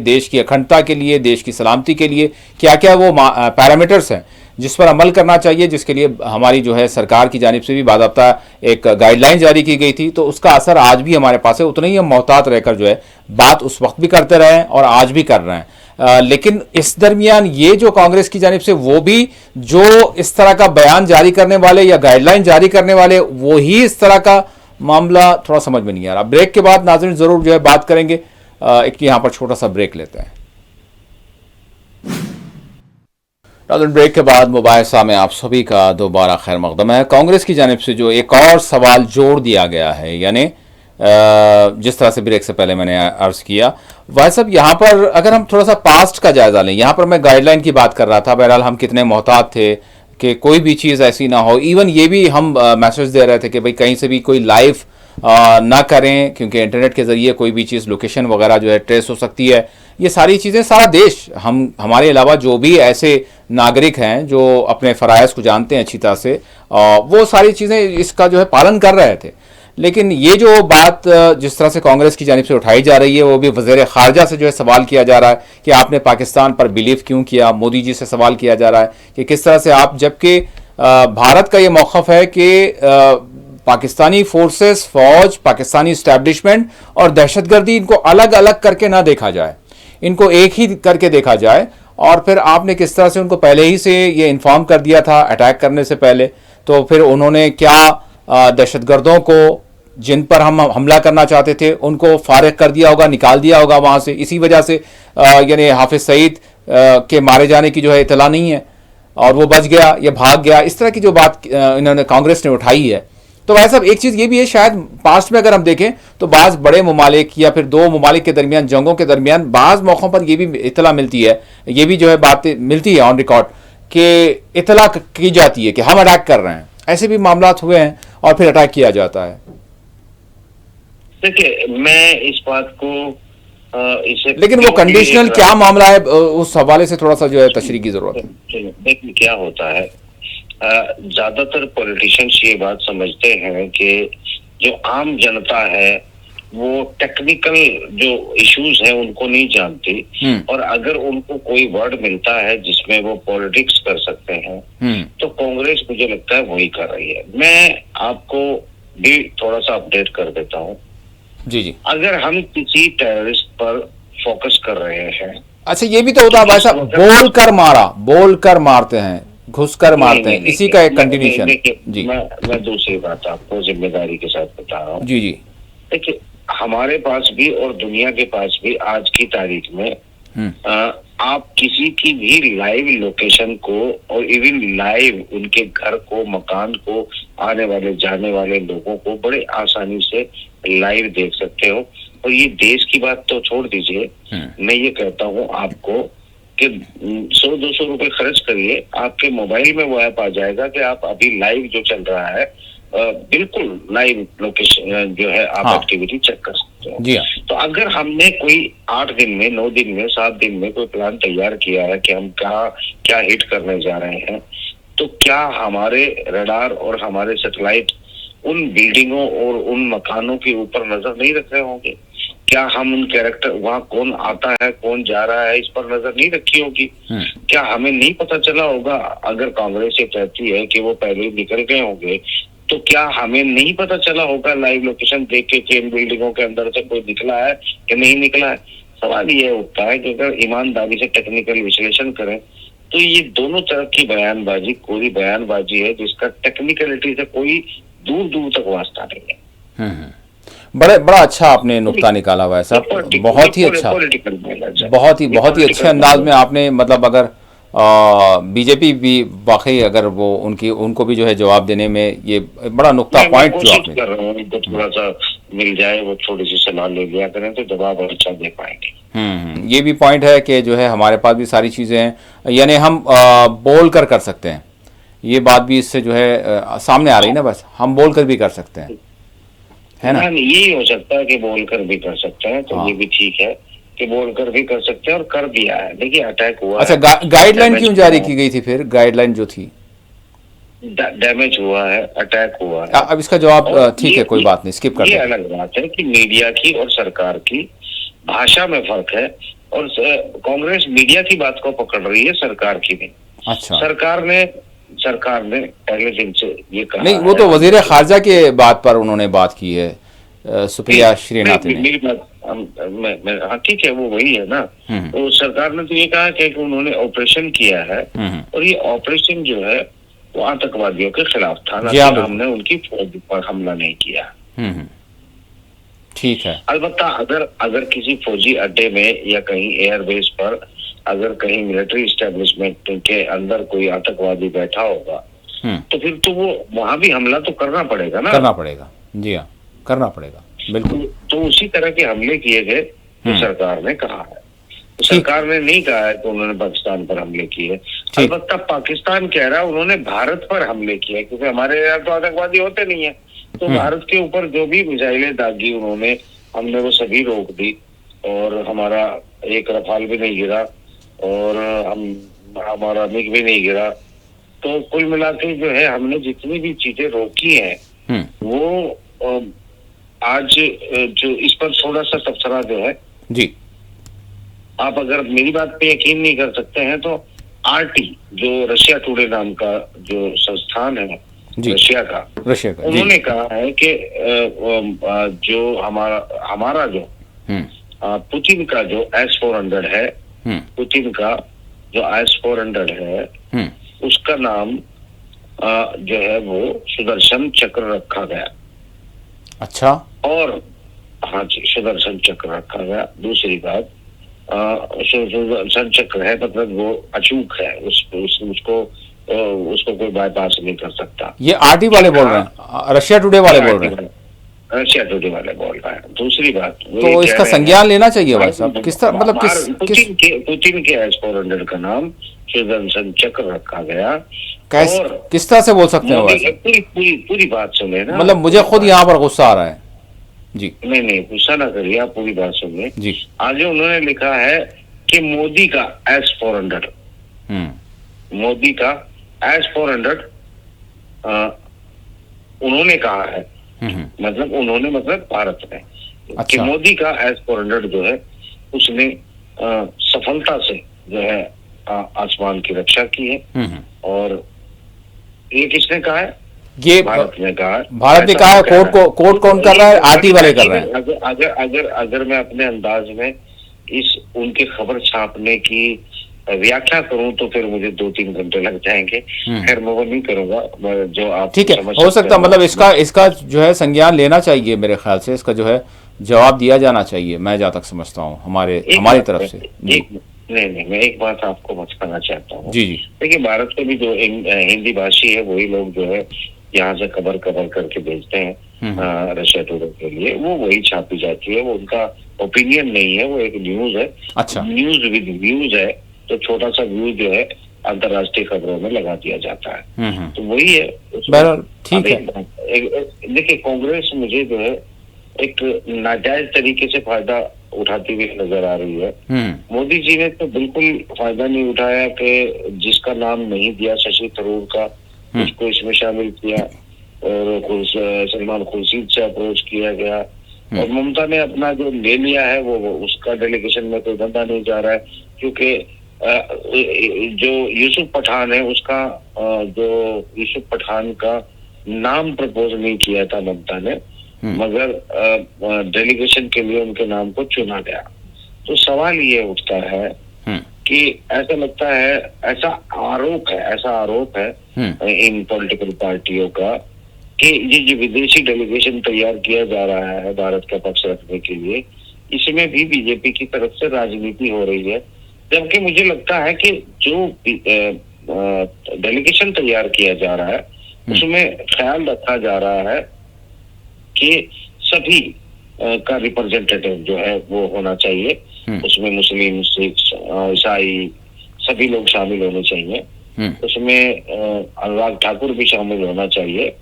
देश की अखंडता के लिए, देश की सलामती के लिए क्या क्या वो पैरामीटर्स हैं जिस पर अमल करना चाहिए, जिसके लिए हमारी जो है सरकार की जानिब से भी बाकायदा एक गाइडलाइन जारी की गई थी, तो उसका असर आज भी हमारे पास है। उतना ही हम मोहतात रहकर जो है बात उस वक्त भी करते रहे हैं और आज भी कर रहे हैं। लेकिन इस दरमियान ये जो कांग्रेस की जानिब से वो भी जो इस तरह का बयान जारी करने वाले या गाइडलाइन जारी करने वाले, वो ही इस तरह का मामला थोड़ा समझ में नहीं आ रहा। ब्रेक के बाद नाज़रीन ज़रूर जो है बात करेंगे। एक यहाँ पर छोटा सा ब्रेक लेते हैं। नाज़रीन ब्रेक के बाद मोबाइल सामने आप सभी का दोबारा खैर मकदम है। कांग्रेस की जानिब से जो एक और सवाल जोड़ दिया गया है, यानी जिस तरह से ब्रेक से पहले मैंने अर्ज़ किया, वह सब यहाँ पर अगर हम थोड़ा सा पास्ट का जायज़ा लें, यहाँ पर मैं गाइडलाइन की बात कर रहा था, बहरहाल हम कितने मोहतात थे कि कोई भी चीज़ ऐसी ना हो। इवन ये भी हम मैसेज दे रहे थे कि भाई कहीं से भी कोई लाइव ना करें, क्योंकि इंटरनेट के ज़रिए कोई भी चीज़ लोकेशन वगैरह जो है ट्रेस हो सकती है। ये सारी चीज़ें सारा देश, हमारे अलावा जो भी ऐसे नागरिक हैं जो अपने फ़राइज़ को जानते हैं अच्छी तरह से, वो सारी चीज़ें इसका जो है पालन कर रहे थे। लेकिन ये जो बात जिस तरह से कांग्रेस की जानिब से उठाई जा रही है, वो भी वज़ीर ख़ारजा से जो है सवाल किया जा रहा है कि आपने पाकिस्तान पर बिलीव क्यों किया। मोदी जी से सवाल किया जा रहा है कि किस तरह से आप, जबकि भारत का ये मौक़िफ़ है कि पाकिस्तानी फोर्सेस, फौज, पाकिस्तानी इस्टेब्लिशमेंट और दहशतगर्दी, इनको अलग अलग करके ना देखा जाए, इनको एक ही करके देखा जाए। और फिर आपने किस तरह से उनको पहले ही से ये इन्फॉर्म कर दिया था अटैक करने से पहले, तो फिर उन्होंने क्या दहशतगर्दों को जिन पर हम हमला करना चाहते थे उनको फारिग कर दिया होगा, निकाल दिया होगा वहाँ से। इसी वजह से यानी हाफिज सईद के मारे जाने की जो है इतला नहीं है और वो बच गया या भाग गया, इस तरह की जो बात इन्होंने कांग्रेस ने उठाई है। तो भाई साहब एक चीज़ ये भी है, शायद पास्ट में अगर हम देखें तो बाज़ बड़े ममालिक या फिर दो ममालिक के दरमियान, जंगों के दरमियान बाज़ मौक़ों पर ये भी इतला मिलती है, ये भी जो है बातें मिलती है ऑन रिकॉर्ड कि इतला की जाती है कि हम अटैक कर रहे हैं। ऐसे भी मामला हुए हैं और फिर अटैक किया जाता है। देखिए, मैं इस बात को इसे, लेकिन वो कंडीशनल क्या मामला है, उस हवाले से थोड़ा सा जो है तशरीह की जरूरत है। देखिए क्या होता है, ज्यादातर पॉलिटिशियंस ये बात समझते हैं कि जो आम जनता है वो टेक्निकल जो इश्यूज हैं उनको नहीं जानती, और अगर उनको कोई वर्ड मिलता है जिसमें वो पॉलिटिक्स कर सकते हैं तो कांग्रेस मुझे लगता है वही कर रही है। मैं आपको भी थोड़ा सा अपडेट कर देता हूँ। जी। अगर हम किसी टेररिस्ट पर फोकस कर रहे हैं, अच्छा ये भी तो होता है भाई साहब, बोल कर मारते हैं, घुसकर मारते हैं, इसी का एक कंटिन्यूशन। जी, मैं दूसरी बात आपको जिम्मेदारी के साथ बता रहा हूँ। जी। देखिए, हमारे पास भी और दुनिया के पास भी आज की तारीख में आप किसी की भी लाइव लोकेशन को और इवन लाइव उनके घर को, मकान को, आने वाले जाने वाले लोगों को बड़े आसानी से लाइव देख सकते हो। और ये देश की बात तो छोड़ दीजिए, मैं ये कहता हूँ आपको कि 100-200 रुपए खर्च करिए, आपके मोबाइल में वो ऐप आ जाएगा कि आप अभी लाइव जो चल रहा है बिल्कुल लाइव लोकेशन जो है आप एक्टिविटी चेक कर सकते हो। जी हाँ। तो अगर हमने कोई 8 दिन में, 9 दिन में, 7 दिन में कोई प्लान तैयार किया है कि हम क्या हिट करने जा रहे हैं, तो क्या हमारे रडार और हमारे सैटेलाइट उन बिल्डिंगों और उन मकानों के ऊपर नजर नहीं रख रहे होंगे? क्या हम उन कैरेक्टर, वहाँ कौन आता है कौन जा रहा है, इस पर नजर नहीं रखी होगी? क्या हमें नहीं पता चला होगा? अगर कांग्रेस ये कहती है कि वो पहले ही निकल गए होंगे, तो क्या हमें नहीं पता चला होगा लाइव लोकेशन देख के कि इन बिल्डिंगों के अंदर से कोई निकला है कि नहीं निकला है? सवाल ये उठता है कि अगर ईमानदारी से टेक्निकल विश्लेषण करें तो ये दोनों तरफ की बयानबाजी कोई बयानबाजी है जिसका टेक्निकलिटी से कोई दूर दूर तक वास्ता नहीं है। बड़ा अच्छा आपने नुक्ता निकाला हुआ है साहब, बहुत ही अच्छा, बहुत ही अच्छे अंदाज में आपने, मतलब अगर बीजेपी भी वाकई अगर वो उनको भी जो है जवाब देने में ये बड़ा नुक्ता पॉइंट जो आपने कर रहा हूँ, थोड़ा सा मिल जाए, वो थोड़ी सी सलाह ले लिया करें तो जवाब अच्छा दे पाएंगे। ये भी पॉइंट है कि जो है हमारे पास भी सारी चीज़ें हैं, यानी हम बोल कर सकते हैं, ये बात भी इससे जो है सामने आ रही ना, बस हम बोल कर भी कर सकते हैं, है ना? यही हो सकता है कि बोल कर भी कर सकते हैं, तो ये भी ठीक है कि बोल कर भी कर सकते हैं और कर दिया है। देखिए अटैक हुआ। अच्छा, गाइडलाइन क्यों जारी की गई थी फिर? गाइडलाइन जो थी, डैमेज हुआ है, अटैक हुआ है। अब इसका जवाब ठीक है, कोई बात नहीं, स्किप कर। ये अलग बात है कि मीडिया की और सरकार की भाषा में फर्क है, और कांग्रेस मीडिया की बात को पकड़ रही है, सरकार की नहीं। अच्छा, सरकार ने पहले दिन से ये कहा नहीं, वो तो वजीर खारजा के बात पर उन्होंने बात की है, सुप्रिया श्रीनाथ ने। मेरी बात हाँ ठीक है, वो वही है ना। तो सरकार ने तो ये कहा कि उन्होंने ऑपरेशन किया है, और ये ऑपरेशन जो है वो आतंकवादियों के खिलाफ था ना, हमने उनकी फौज पर हमला नहीं किया। ठीक है। अलबत्ता अगर किसी फौजी अड्डे में या कहीं एयरबेस पर, अगर कहीं मिलिट्री एस्टेब्लिशमेंट के अंदर कोई आतंकवादी बैठा होगा, तो फिर तो वो वहां भी हमला तो करना पड़ेगा ना। करना पड़ेगा, जी हाँ, करना पड़ेगा, बिल्कुल। तो उसी तरह के हमले किए गए तो सरकार ने कहा है। तो सरकार ने नहीं कहा है कि उन्होंने पाकिस्तान पर हमले किए। अलबत्ता पाकिस्तान कह रहा है उन्होंने भारत पर हमले किए, क्योंकि हमारे यहाँ तो आतंकवादी होते नहीं है। तो भारत के ऊपर जो भी मिसाइलें दागी उन्होंने, हमने वो सभी रोक दी, और हमारा एक रफाल भी नहीं गिरा, और हमारा मिग भी नहीं गिरा। तो कुल मिला के जो है हमने जितनी भी चीजें रोकी हैं वो आज जो इस पर थोड़ा सा तबसरा जो है, जी, आप अगर मेरी बात पे यकीन नहीं कर सकते हैं तो RT जो रशिया टुडे नाम का जो संस्थान है जी, रशिया का रशिया का, जी। उन्होंने कहा है कि जो हमारा जो पुतिन का जो S-400 है, पुतिन का जो S-400 है उसका नाम जो है वो सुदर्शन चक्र रखा गया। अच्छा। और हाँ जी, सुदर्शन चक्र रखा गया। दूसरी बात सुदर्शन चक्र है मतलब वो अचूक है, उसको कोई बाईपास नहीं कर सकता। ये RT वाले बोल रहे हैं, रशिया टुडे वाले बोल रहे हैं, रशिया टुडे वाले बोल रहे हैं। दूसरी बात तो इसका संज्ञान लेना चाहिए भाई साहब, किस तरह मतलब पुतिन के S-400 का नाम सुदर्शन चक्र रखा गया। किस तरह से बोल सकते हैं भाई? पूरी बात सुने ना, मतलब मुझे खुद यहाँ पर गुस्सा आ रहा है जी। नहीं गुस्सा ना करिए, आप पूरी बात सुनिए जी। आगे उन्होंने लिखा है कि मोदी का S-400, मोदी का S-400 उन्होंने कहा है, मतलब भारत में। अच्छा। कि मोदी का S-400 जो है उसने सफलता से जो है आसमान की रक्षा की है। और ये किसने कहा है? ये भारत ने कहा है। भारत ने कहा है। कोर्ट कौन कर रहा है? RT वाले कर रहे हैं। अगर मैं अपने अंदाज में इस उनके खबर छापने की व्याख्या करूं तो फिर मुझे 2-3 घंटे लग जाएंगे। खैर मैं वो नहीं करूंगा, जो आप ठीक है, हो सकता मतलब इसका जो है संज्ञान लेना चाहिए, मेरे ख्याल से इसका जो है जवाब दिया जाना चाहिए, मैं जहाँ तक समझता हूँ हमारी तरफ से। नहीं मैं एक बात आपको बताना चाहता हूँ। जी। देखिए भारत के भी जो हिंदी भाषी है वही लोग जो है यहाँ से खबर करके भेजते हैं रशिया टुडे के लिए, वो वही छापी जाती है। वो उनका ओपिनियन नहीं है, वो एक न्यूज है। अच्छा। न्यूज विद व्यूज है, तो छोटा सा व्यू जो है अंतर्राष्ट्रीय खबरों में लगा दिया जाता है। तो वही है। ठीक है। देखिए कांग्रेस मुझे जो है एक नाजायज तरीके से फायदा उठाती हुई नजर आ रही है। मोदी जी ने तो बिल्कुल फायदा नहीं उठाया कि जिसका नाम नहीं दिया शशि थरूर का, उसको इसमें शामिल किया और सलमान खुर्शीद से अप्रोच किया गया। और ममता ने अपना जो ले लिया है वो उसका डेलीगेशन में कोई बंदा नहीं जा रहा है, क्योंकि जो यूसुफ पठान है उसका जो यूसुफ पठान का नाम प्रपोज नहीं किया था ममता ने, मगर डेलीगेशन के लिए उनके नाम को चुना गया। तो सवाल ये उठता है कि ऐसा लगता है, ऐसा आरोप है इन पॉलिटिकल पार्टियों का कि ये जो विदेशी डेलीगेशन तैयार किया जा रहा है भारत का पक्ष रखने के लिए, इसमें भी बीजेपी की तरफ से राजनीति हो रही है। जबकि मुझे लगता है कि जो डेलीगेशन तैयार किया जा रहा है उसमें ख्याल रखा जा रहा है कि सभी का रिप्रेजेंटेटिव जो है वो होना चाहिए, उसमें मुस्लिम, सिख, ईसाई सभी लोग शामिल होने चाहिए। उसमें अनुराग ठाकुर भी शामिल होना चाहिए,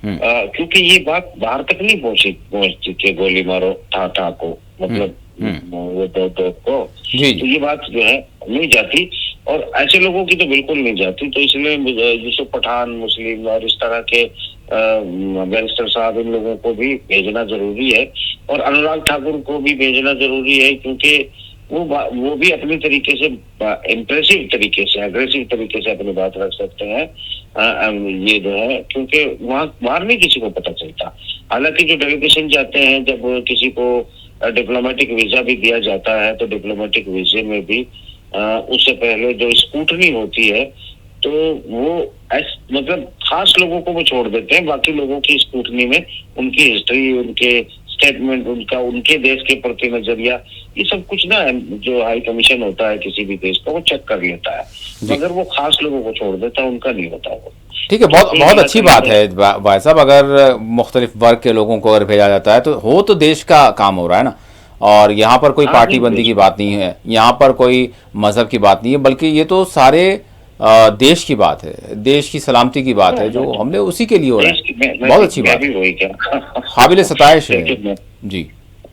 क्योंकि ये बात बाहर तक नहीं पहुंचती कि गोली मारो ठाठा को, मतलब वो तो को। तो ये बात जो है नहीं जाती, और ऐसे लोगों की तो बिल्कुल नहीं जाती। तो इसलिए यूसुफ पठान, मुस्लिम और इस तरह के बैरिस्टर साहब, इन लोगों को भी भेजना जरूरी है, और अनुराग ठाकुर को भी भेजना जरूरी है, क्योंकि वो भी अपने तरीके से इम्प्रेसिव तरीके से, एग्रेसिव तरीके से अपनी बात रख सकते हैं। ये जो है क्योंकि वहाँ बाहर नहीं किसी को पता चलता। हालांकि जो डेलीगेशन जाते हैं, जब किसी को डिप्लोमेटिक वीजा भी दिया जाता है तो डिप्लोमेटिक वीजे में भी उससे पहले जो स्क्रूटनी होती है तो वो मतलब खास लोगों को वो छोड़ देते हैं, बाकी लोगों की स्क्रूटनी में उनकी हिस्ट्री, उनके स्टेटमेंट, उनके देश के प्रति नजरिया, ये सब कुछ ना जो हाई कमीशन होता है किसी भी देश का वो चेक कर लेता है, मगर वो खास लोगों को छोड़ देता है, उनका नहीं होता वो। ठीक है, बहुत अच्छी बात है भाई साहब। अगर मुख्तलिफ वर्ग के लोगों को अगर भेजा जाता है तो देश का काम हो रहा है ना, और यहाँ पर कोई पार्टी बंदी की बात नहीं है, यहाँ पर कोई मजहब की बात नहीं है, बल्कि ये तो सारे देश की बात है, देश की सलामती की बात है, जो हमने उसी के लिए हो रहा है। बहुत अच्छी बात, काबिल सताइश है जी।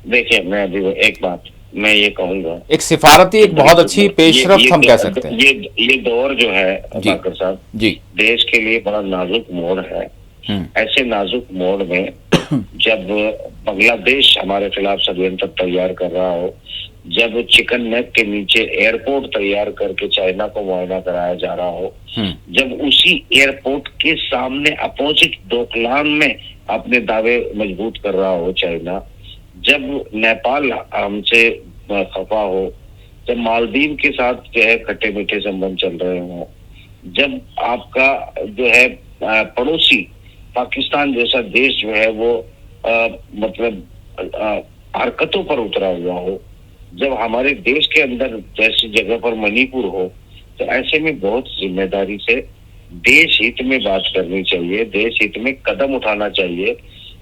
देखिए मैं अभी एक बात मैं ये कहूँगा, एक सिफारती, एक बहुत अच्छी पेशरफ्त हम कह सकते हैं। ये दौर जो है डॉक्टर साहब जी, देश के लिए बड़ा नाजुक मोड़ है। ऐसे नाजुक मोड़ में जब बांग्लादेश हमारे खिलाफ षड्यंत्र तैयार कर रहा हो, जब चिकन नेक के नीचे एयरपोर्ट तैयार करके चाइना को मुआयना कराया जा रहा हो, जब उसी एयरपोर्ट के सामने अपोजिट डोकलाम में अपने दावे मजबूत कर रहा हो चाइना, जब नेपाल हमसे खफा हो, जब मालदीव के साथ जो है खट्टे मीठे संबंध चल रहे हों, जब आपका जो है पड़ोसी पाकिस्तान जैसा देश जो है वो मतलब हरकतों पर उतरा हुआ हो, जब हमारे देश के अंदर जैसी जगह पर मणिपुर हो, तो ऐसे में बहुत जिम्मेदारी से देश हित में बात करनी चाहिए, देश हित में कदम उठाना चाहिए।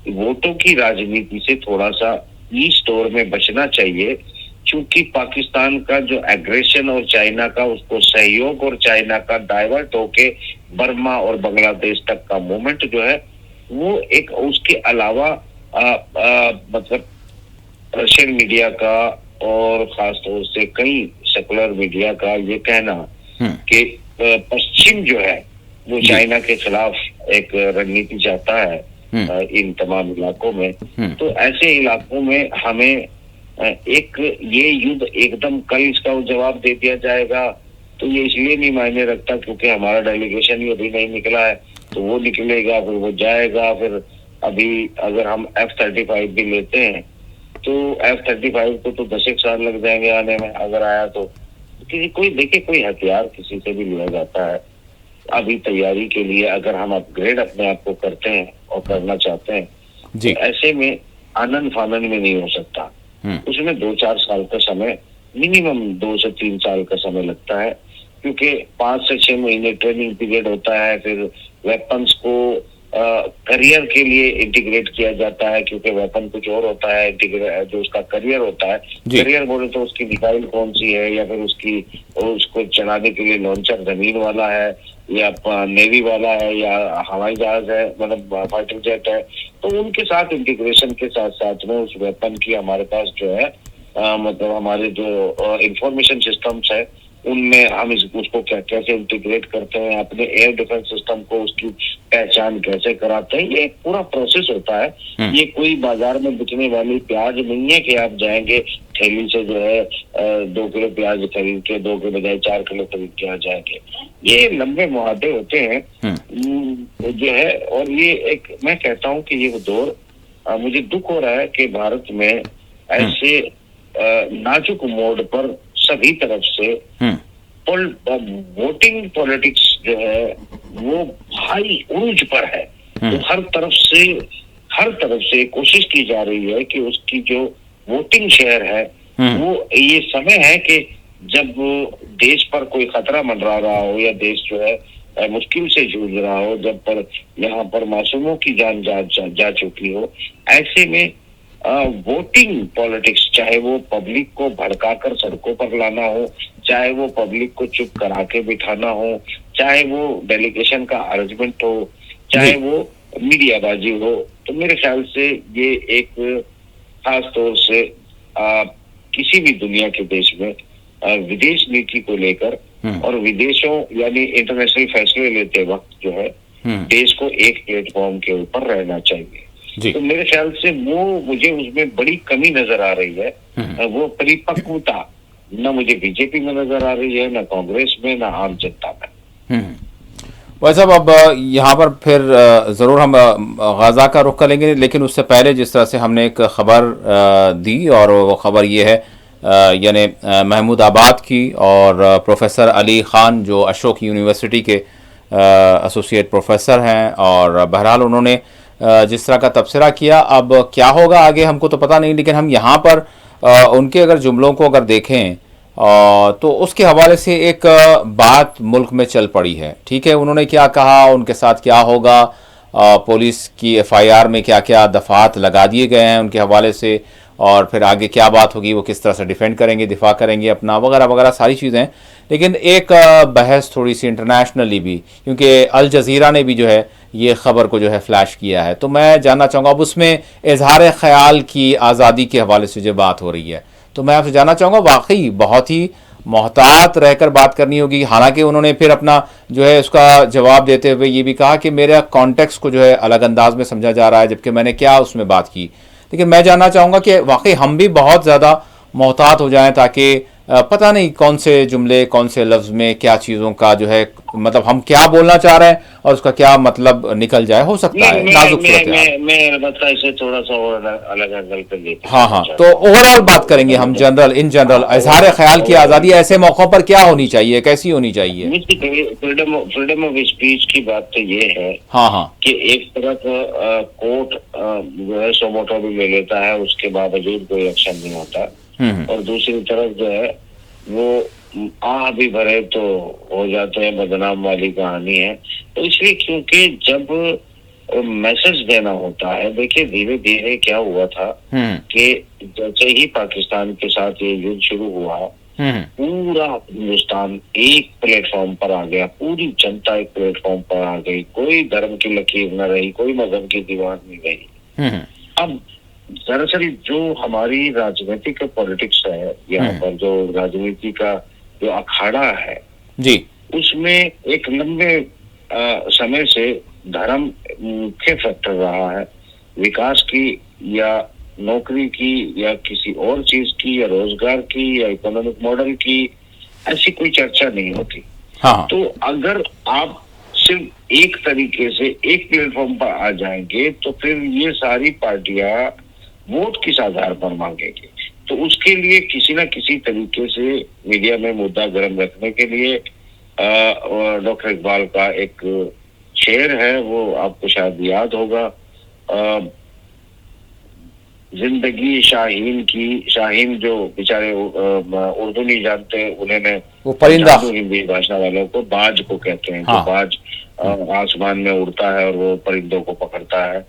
वोटों की राजनीति से थोड़ा सा ईस्ट ओर में बचना चाहिए, क्योंकि पाकिस्तान का जो एग्रेशन और चाइना का उसको सहयोग और चाइना का डाइवर्ट होके बर्मा और बांग्लादेश तक का मूवमेंट जो है वो एक, उसके अलावा मतलब रशियन मीडिया का और खासतौर से कई सेकुलर मीडिया का ये कहना कि पश्चिम जो है वो चाइना के खिलाफ एक रणनीति चाहता है इन तमाम इलाकों में, तो ऐसे इलाकों में हमें एक ये युद्ध एकदम कल इसका जवाब दे दिया जाएगा तो ये इसलिए नहीं मायने रखता क्योंकि हमारा डेलीगेशन ही अभी नहीं निकला है, तो वो निकलेगा फिर वो जाएगा। फिर अभी अगर हम F-35 भी लेते हैं तो F-35 को तो 10 साल लग जाएंगे आने में, अगर आया तो किसी कोई देखिए कोई हथियार किसी से भी लिया जाता है अभी तैयारी के लिए, अगर हम अपग्रेड अपने आप को करते हैं और करना चाहते हैं तो ऐसे में आनन फानन में नहीं हो सकता, उसमें 2-4 साल का समय, मिनिमम 2 से 3 साल का समय लगता है, क्योंकि 5 से 6 महीने ट्रेनिंग पीरियड होता है, फिर वेपन्स को करियर के लिए इंटीग्रेट किया जाता है, क्योंकि वेपन कुछ और होता है, जो उसका करियर होता है, करियर बोले तो उसकी मिसाइल कौन सी है, या फिर उसको चलाने के लिए लॉन्चर जमीन वाला है या नेवी वाला है या हवाई जहाज है, मतलब फाइटर जेट है, तो उनके साथ इंटीग्रेशन के साथ साथ में उस वेपन की हमारे पास जो है मतलब हमारे जो इंफॉर्मेशन सिस्टम्स है उनमें हम उसको कैसे इंटीग्रेट करते हैं, अपने एयर डिफेंस सिस्टम को उसकी पहचान कैसे कराते हैं, ये एक पूरा प्रोसेस होता है। ये कोई बाजार में बिकने वाली प्याज नहीं है कि आप जाएंगे ठेली से जो है 2 किलो प्याज खरीद के 2 के बजाय 4 किलो खरीद के आ जाएंगे। ये लंबे मुहादे होते हैं जो है, और ये एक मैं कहता हूँ कि ये दौर मुझे दुख हो रहा है कि भारत में ऐसे नाजुक मोड़ पर सभी तरफ से वोटिंग पॉलिटिक्स जो है वो हाई उरूज पर है, तो हर तरफ से कोशिश की जा रही है कि उसकी जो वोटिंग शेयर है वो, ये समय है कि जब देश पर कोई खतरा मंडरा रहा हो या देश जो है मुश्किल से जूझ रहा हो, जब पर यहाँ पर मासूमों की जान जा चुकी हो, ऐसे में वोटिंग पॉलिटिक्स, चाहे वो पब्लिक को भड़काकर सड़कों पर लाना हो, चाहे वो पब्लिक को चुप करा के बिठाना हो, चाहे वो डेलीगेशन का अरेंजमेंट हो, चाहे वो मीडियाबाजी हो, तो मेरे ख्याल से ये एक खास तौर से किसी भी दुनिया के देश में विदेश नीति को लेकर और विदेशों यानी इंटरनेशनल फैसले लेते वक्त जो है देश को एक प्लेटफॉर्म के ऊपर रहना चाहिए। तो मेरे ख्याल से वो मुझे उसमें बड़ी कमी नजर आ रही है, वो परिपक्वता न मुझे बीजेपी में नजर आ रही है, न कांग्रेस में, न आम जनता में। वैसे अब यहाँ पर फिर ज़रूर हम गाज़ा का रुख करेंगे, लेकिन उससे पहले जिस तरह से हमने एक खबर दी और वो खबर ये है यानी महमूदाबाद की, और प्रोफेसर अली ख़ान जो अशोक यूनिवर्सिटी के एसोसिएट प्रोफेसर हैं, और बहरहाल उन्होंने जिस तरह का तबसरा किया, अब क्या होगा आगे हमको तो पता नहीं, लेकिन हम यहाँ पर उनके अगर जुमलों को अगर देखें तो उसके हवाले से एक बात मुल्क में चल पड़ी है। ठीक है, उन्होंने क्या कहा, उनके साथ क्या होगा, पुलिस की FIR में क्या क्या दफ़ात लगा दिए गए हैं उनके हवाले से, और फिर आगे क्या बात होगी, वो किस तरह से डिफेंड करेंगे, दिफा करेंगे अपना, वगैरह वगैरह सारी चीज़ें। लेकिन एक बहस थोड़ी सी इंटरनेशनली भी, क्योंकि अल जज़ीरा ने भी जो है ये ख़बर को जो है फ्लैश किया है, तो मैं जानना चाहूँगा, अब उसमें इजहार ख्याल की आज़ादी के हवाले से जो बात हो रही है, तो मैं आपसे जानना चाहूँगा वाकई बहुत ही मोहतात रहकर बात करनी होगी। हालांकि उन्होंने फिर अपना जो है उसका जवाब देते हुए ये भी कहा कि मेरा कॉन्टेक्स्ट को जो है अलग अंदाज में समझा जा रहा है, जबकि मैंने क्या उसमें बात की। लेकिन मैं जानना चाहूँगा कि वाकई हम भी बहुत ज़्यादा मोहतात हो जाएं, ताकि पता नहीं कौन से जुमले, कौन से लफ्ज़ में क्या चीज़ों का जो है, मतलब हम क्या बोलना चाह रहे हैं और उसका क्या मतलब निकल जाए, हो सकता नहीं, है नाजुक सूरत हाल। मैं अलबत्ता इसे थोड़ा सा और अलग एंगल पे लेके हाँ जाना हाँ, तो चाहता हूँ। ओवरऑल बात करेंगे हम, जनरल, इन जनरल हाँ, इजहार ख्याल की आज़ादी ओवरऑल ऐसे मौक़ों पर क्या होनी चाहिए, कैसी होनी चाहिए? फ्रीडम ऑफ स्पीच की बात तो ये है हाँ हाँ। कि एक तरफ कोर्ट जो है सो मोटो भी ले लेता है, उसके बावजूद कोई एक्शन नहीं होता, और दूसरी तरफ जो है वो आह भी भरे तो हो जाते हैं, बदनाम वाली कहानी है। तो इसलिए क्योंकि जब मैसेज देना होता है, देखिए धीरे धीरे क्या हुआ था कि जैसे ही पाकिस्तान के साथ ये युद्ध शुरू हुआ, पूरा हिंदुस्तान एक प्लेटफॉर्म पर आ गया, पूरी जनता एक प्लेटफॉर्म पर आ गई, कोई धर्म की लकीर न रही, कोई मजहब की दीवार नहीं रही। अब दरअसल जो हमारी राजनीतिक पॉलिटिक्स है, यहाँ पर जो राजनीति का जो अखाड़ा है जी, उसमें एक लंबे समय से धर्म मुख्य फैक्टर रहा है। विकास की या नौकरी की या किसी और चीज की या रोजगार की या इकोनॉमिक मॉडल की ऐसी कोई चर्चा नहीं होती। हाँ तो अगर आप सिर्फ एक तरीके से एक प्लेटफॉर्म पर आ जाएंगे तो फिर ये सारी पार्टियां वोट किस आधार पर मांगेंगी। तो उसके लिए किसी ना किसी तरीके से मीडिया में मुद्दा गर्म रखने के लिए डॉक्टर इकबाल का एक शेर है, वो आपको शायद याद होगा, जिंदगी शाहीन की, शाहीन जो बेचारे उर्दू नहीं जानते, उन्होंने वो परिंदा, हिंदी भाषा वालों को बाज को कहते हैं। हाँ, जो बाज आसमान में उड़ता है और वो परिंदों को पकड़ता है,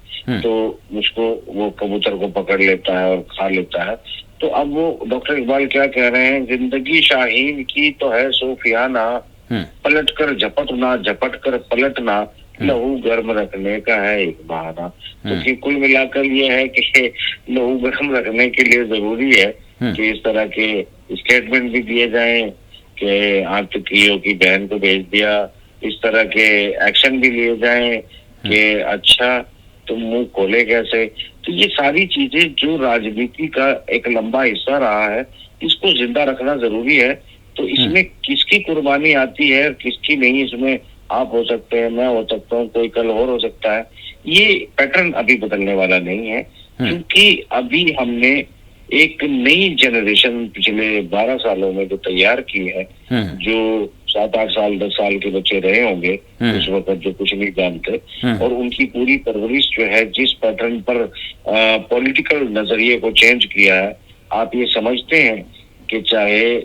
तो उसको वो कबूतर को पकड़ लेता है और खा लेता है। तो अब वो डॉक्टर इकबाल क्या कह रहे हैं, जिंदगी शाहीन की तो है सोफियाना, पलट कर झपटना, झपट कर पलटना, लहू गर्म रखने का है एक बहाना। तो कि कुल मिलाकर ये है कि लहू गर्म रखने के लिए जरूरी है कि इस तरह के स्टेटमेंट भी दिए जाएं कि आतंकियों की बहन को भेज दिया, इस तरह के एक्शन भी लिए जाएं कि अच्छा तुम मुंह खोले कैसे। तो ये सारी चीजें जो राजनीति का एक लंबा हिस्सा रहा है, इसको जिंदा रखना जरूरी है। तो इसमें किसकी कुर्बानी आती है किसकी नहीं, इसमें आप हो सकते हैं, मैं हो सकता हूँ, कोई कल और हो सकता है। ये पैटर्न अभी बदलने वाला नहीं है, क्योंकि अभी हमने एक नई जनरेशन पिछले 12 सालों में जो तैयार की है, जो 7-8 साल 10 साल के बच्चे रहे होंगे उस वक्त, जो कुछ नहीं जानते, और उनकी पूरी परवरिश जो है जिस पैटर्न पर पॉलिटिकल नजरिए को चेंज किया है, आप ये समझते हैं कि चाहे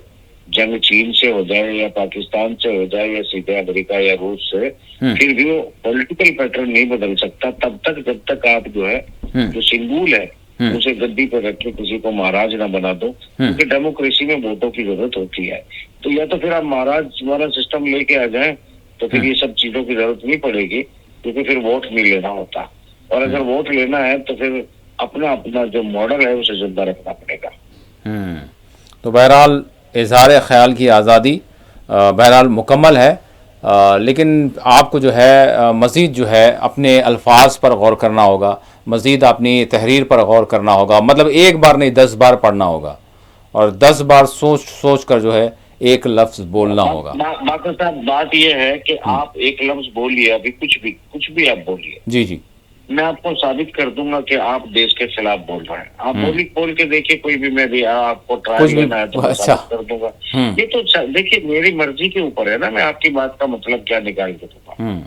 जंग चीन से हो जाए या पाकिस्तान से हो जाए या सीधे अमेरिका या रूस से, फिर भी वो पॉलिटिकल पैटर्न नहीं बदल सकता तब तक जब तक आप जो है जो सिंबल है उसे गद्दी पर रख के किसी को महाराज ना बना दो, क्योंकि डेमोक्रेसी में वोटों की जरूरत होती है। तो या तो फिर आप महाराज वाला सिस्टम लेके आ जाएं, तो फिर ये सब चीजों की जरूरत नहीं पड़ेगी, क्योंकि फिर वोट नहीं लेना होता। और अगर वोट लेना है तो फिर अपना अपना जो मॉडल है उसे जिंदा रखना पड़ेगा। तो बहरहाल इजहार ख्याल की आज़ादी बहरहाल मुकम्मल है, लेकिन आपको जो है मज़ीद जो है अपने अल्फाज पर गौर करना होगा, मज़ीद अपनी तहरीर पर गौर करना होगा। मतलब एक बार नहीं 10 बार पढ़ना होगा और 10 बार सोच सोच कर जो है एक लफ्ज़ बोलना होगा। डॉक्टर साहब बात यह है कि आप एक लफ्ज़ बोलिए, अभी कुछ भी आप बोलिए, जी जी, मैं आपको साबित कर दूंगा कि आप देश के खिलाफ बोल रहे हैं। आप बोल के देखिए, कोई भी, मैं भी आपको ट्राई करना है तो मैं साबित कर दूंगा। ये तो देखिए मेरी मर्जी के ऊपर है ना, मैं आपकी बात का मतलब क्या निकाल के दूंगा।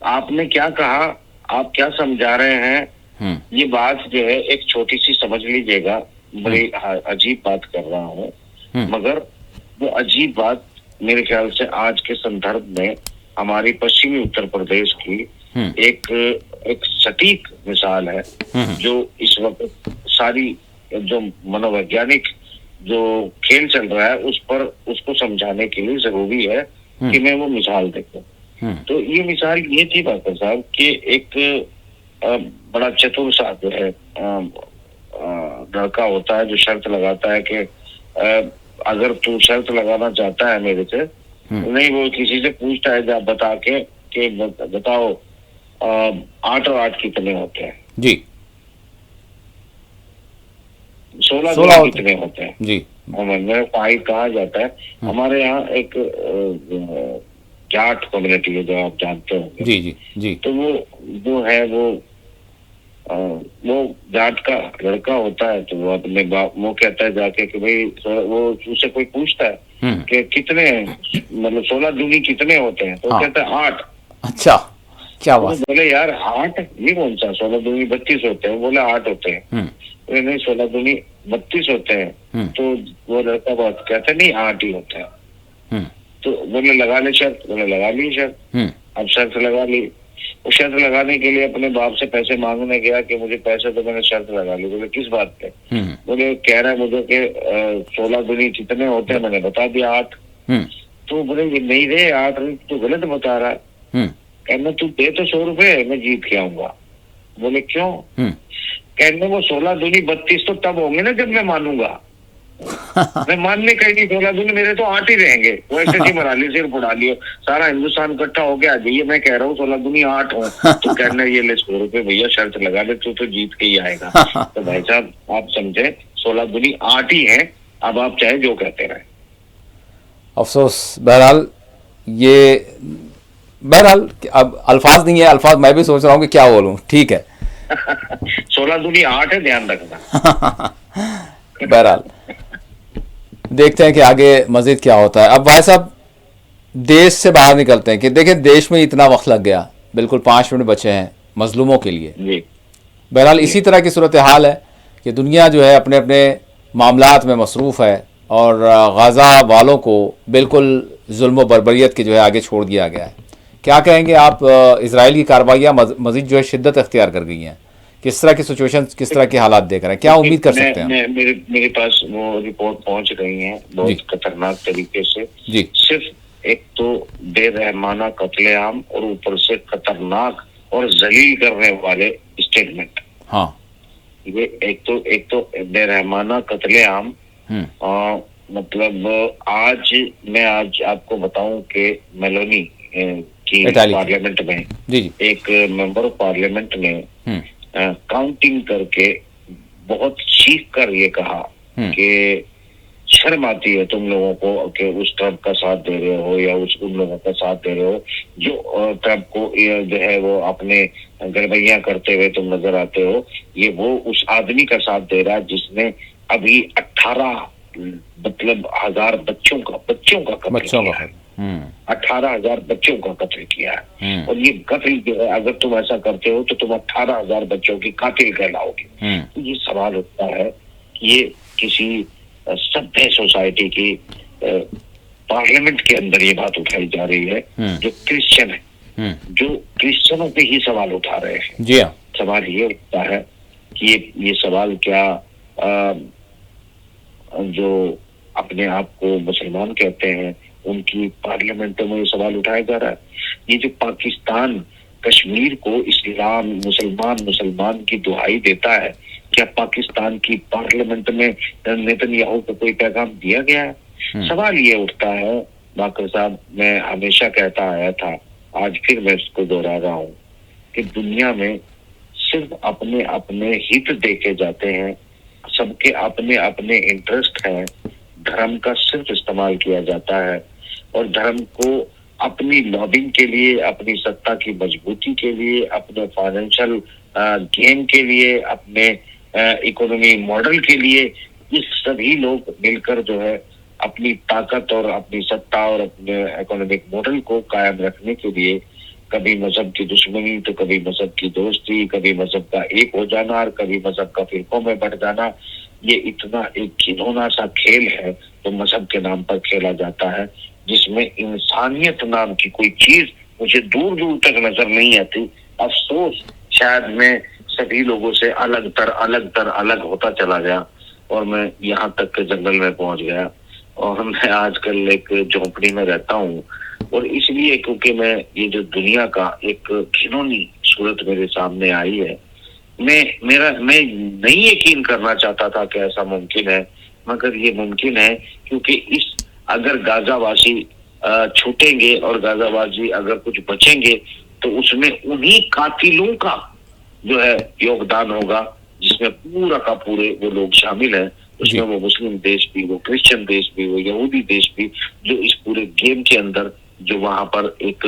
आपने क्या कहा, आप क्या समझा रहे हैं, ये बात जो है एक छोटी सी समझ लीजिएगा, बड़ी अजीब बात कर रहा हूँ, मगर वो अजीब बात मेरे ख्याल से आज के संदर्भ में हमारी पश्चिमी उत्तर प्रदेश की एक सटीक मिसाल है, जो इस वक्त सारी जो मनोवैज्ञानिक जो खेल चल रहा है उस पर उसको समझाने के लिए जरूरी है कि मैं वो मिसाल देखूं। तो ये मिसाल ये थी डॉक्टर साहब कि एक बड़ा चतुर सा जो है लड़का होता है जो शर्त लगाता है कि अगर तू शर्त लगाना चाहता है मेरे से, नहीं, वो किसी से पूछता है जब बता के कि बताओ 8 और 8 कितने होते हैं। जी, 16 16 दुनी होते कितने होते हैं जी। में कहा जाता है। हमारे यहाँ एक जाट कम्युनिटी है जो आप जानते होंगे। जी जी जी। तो वो है वो जाट का लड़का होता है, तो वो अपने बाप वो कहता है जाके कि भाई वो उससे कोई पूछता है कि कितने मतलब 16 दूनी कितने होते हैं, तो हाँ। कहता है 8। अच्छा, क्या तो बात। बोले यार 8 ये कौन सा, 16 दूनी 32 होते हैं। बोले 8 होते हैं। तो नहीं 16 दूनी 32 होते हैं। तो वो लड़का बहुत कहता है नहीं 8 ही होते हैं। तो बोले लगा ले शर्त। बोले लगा ली शर्त। अब शर्त लगा ली। वो शर्त लगाने के लिए अपने बाप से पैसे मांगने गया कि मुझे पैसे, तो मैंने शर्त लगा ली। बोले किस बात पे? बोले कह रहा है मुझे कि 16 दूनी कितने होते हैं, मैंने बता दिया 8। तो बोले ये नहीं रे 8 तो गलत बता रहा है। कहना तू दे तो 100 रुपए, मैं जीत के आऊंगा। बोले क्यों? कहने वो 16 दूनी 32 तो तब होंगे ना जब मैं मानूंगा। मैं मानने का ही नहीं, 16 दूनी मेरे तो 8 ही रहेंगे। वो ऐसे ही मरा ली, सिर्फ उड़ा लियो, सारा हिंदुस्तान इकट्ठा होके आ जाइए, मैं कह रहा हूँ 16 दूनी 8 हो। तो कहना ये ले 100 रुपए भैया शर्त लगा ले, तू तो जीत के ही आएगा। तो भाई साहब आप समझे 16 दूनी 8 ही है। अब आप चाहे जो कहते रहे। अफसोस, बहरहाल अब अल्फाज नहीं है, अल्फाज मैं भी सोच रहा हूँ कि क्या बोलूँ। ठीक है 16 दूनी 8 है, ध्यान रखना। बहरहाल देखते हैं कि आगे मजीद क्या होता है। अब भाई साहब देश से बाहर निकलते हैं कि देखें देश में इतना वक्त लग गया, बिल्कुल 5 मिनट बचे हैं मजलूमों के लिए। बहरहाल इसी तरह की सूरत हाल है कि दुनिया जो है अपने अपने मामलात में मसरूफ़ है और गाज़ा वालों को बिल्कुल जुल्म बर्बरियत के जो है आगे छोड़ दिया गया है। क्या कहेंगे आप? इजराइल की कार्रवाइयाँ मज़ीद जो है शिद्दत अख्तियार कर गई हैं। किस तरह की सिचुएशन, किस तरह के हालात देख रहे हैं, क्या उम्मीद कर सकते हैं? मेरे पास वो रिपोर्ट पहुंच रही है बहुत खतरनाक तरीके से जी। सिर्फ एक तो बेरहमाना कत्लेआम और ऊपर से खतरनाक और जलील करने वाले स्टेटमेंट। हाँ, ये एक तो बेरहमाना कत्लेआम। मतलब आज आपको बताऊं कि मेलोनी की पार्लियामेंट में जी। एक मेंबर ऑफ पार्लियामेंट ने काउंटिंग करके बहुत चीख कर ये कहा कि शर्म आती है तुम लोगों को कि उस ट्रम्प का साथ दे रहे हो या उन लोगों का साथ दे रहे हो जो ट्रम्प को जो है वो अपने गड़बड़ियां करते हुए तुम नजर आते हो। ये वो उस आदमी का साथ दे रहा है जिसने अभी 18 मतलब 1000 बच्चों का कत्ल किया है। 18,000 बच्चों का कत्ल किया है। और ये कत्ल जो है अगर तुम ऐसा करते हो तो तुम 18,000 बच्चों की कातिल कहलाओगे। तो ये सवाल उठता है कि ये किसी सभ्य सोसाइटी की पार्लियामेंट के अंदर ये बात उठाई जा रही है जो क्रिश्चियन है, जो क्रिश्चियनों पे ही सवाल उठा रहे हैं। जी हाँ। सवाल ये उठता है कि ये सवाल क्या जो अपने आप को मुसलमान कहते हैं उनकी पार्लियामेंटों में ये सवाल उठाया जा रहा है। ये जो पाकिस्तान कश्मीर को इस्लाम मुसलमान की दुहाई देता है, क्या पाकिस्तान की पार्लियामेंट में नेतन्याहू को कोई पैगाम दिया गया है? सवाल ये उठता है बाकर साहब, मैं हमेशा कहता आया था, आज फिर मैं इसको दोहरा रहा हूँ कि दुनिया में सिर्फ अपने अपने हित देखे जाते हैं, सबके अपने अपने इंटरेस्ट हैं। धर्म का सिर्फ इस्तेमाल किया जाता है और धर्म को अपनी लॉबिंग के लिए, अपनी सत्ता की मजबूती के लिए, अपने फाइनेंशियल गेन के लिए, अपने इकोनॉमी मॉडल के लिए ये सभी लोग मिलकर जो है अपनी ताकत और अपनी सत्ता और अपने इकोनॉमिक मॉडल को कायम रखने के लिए कभी मजहब की दुश्मनी तो कभी मजहब की दोस्ती, कभी मजहब का एक हो जाना और कभी मजहब का फिरकों में बढ़ जाना, ये इतना एक घिनौना सा खेल है तो मजहब के नाम पर खेला जाता है जिसमें इंसानियत नाम की कोई चीज मुझे दूर दूर तक नजर नहीं आती। अफसोस शायद मैं सभी लोगों से अलग होता चला गया और मैं यहाँ तक के जंगल में पहुंच गया और मैं आजकल एक झोंपड़ी में रहता हूँ। और इसलिए क्योंकि मैं ये जो दुनिया का एक घिनौनी सूरत मेरे सामने आई है, मैं नहीं यकीन करना चाहता था कि ऐसा मुमकिन है, मगर ये मुमकिन है क्योंकि इस अगर गाजावासी छूटेंगे और गाजावासी अगर कुछ बचेंगे तो उसमें उन्हीं कातिलों का जो है योगदान होगा जिसमें पूरा का पूरे वो लोग शामिल हैं, उसमें वो मुस्लिम देश भी, वो क्रिश्चियन देश भी, वो यहूदी देश भी, जो इस पूरे गेम के अंदर जो वहां पर एक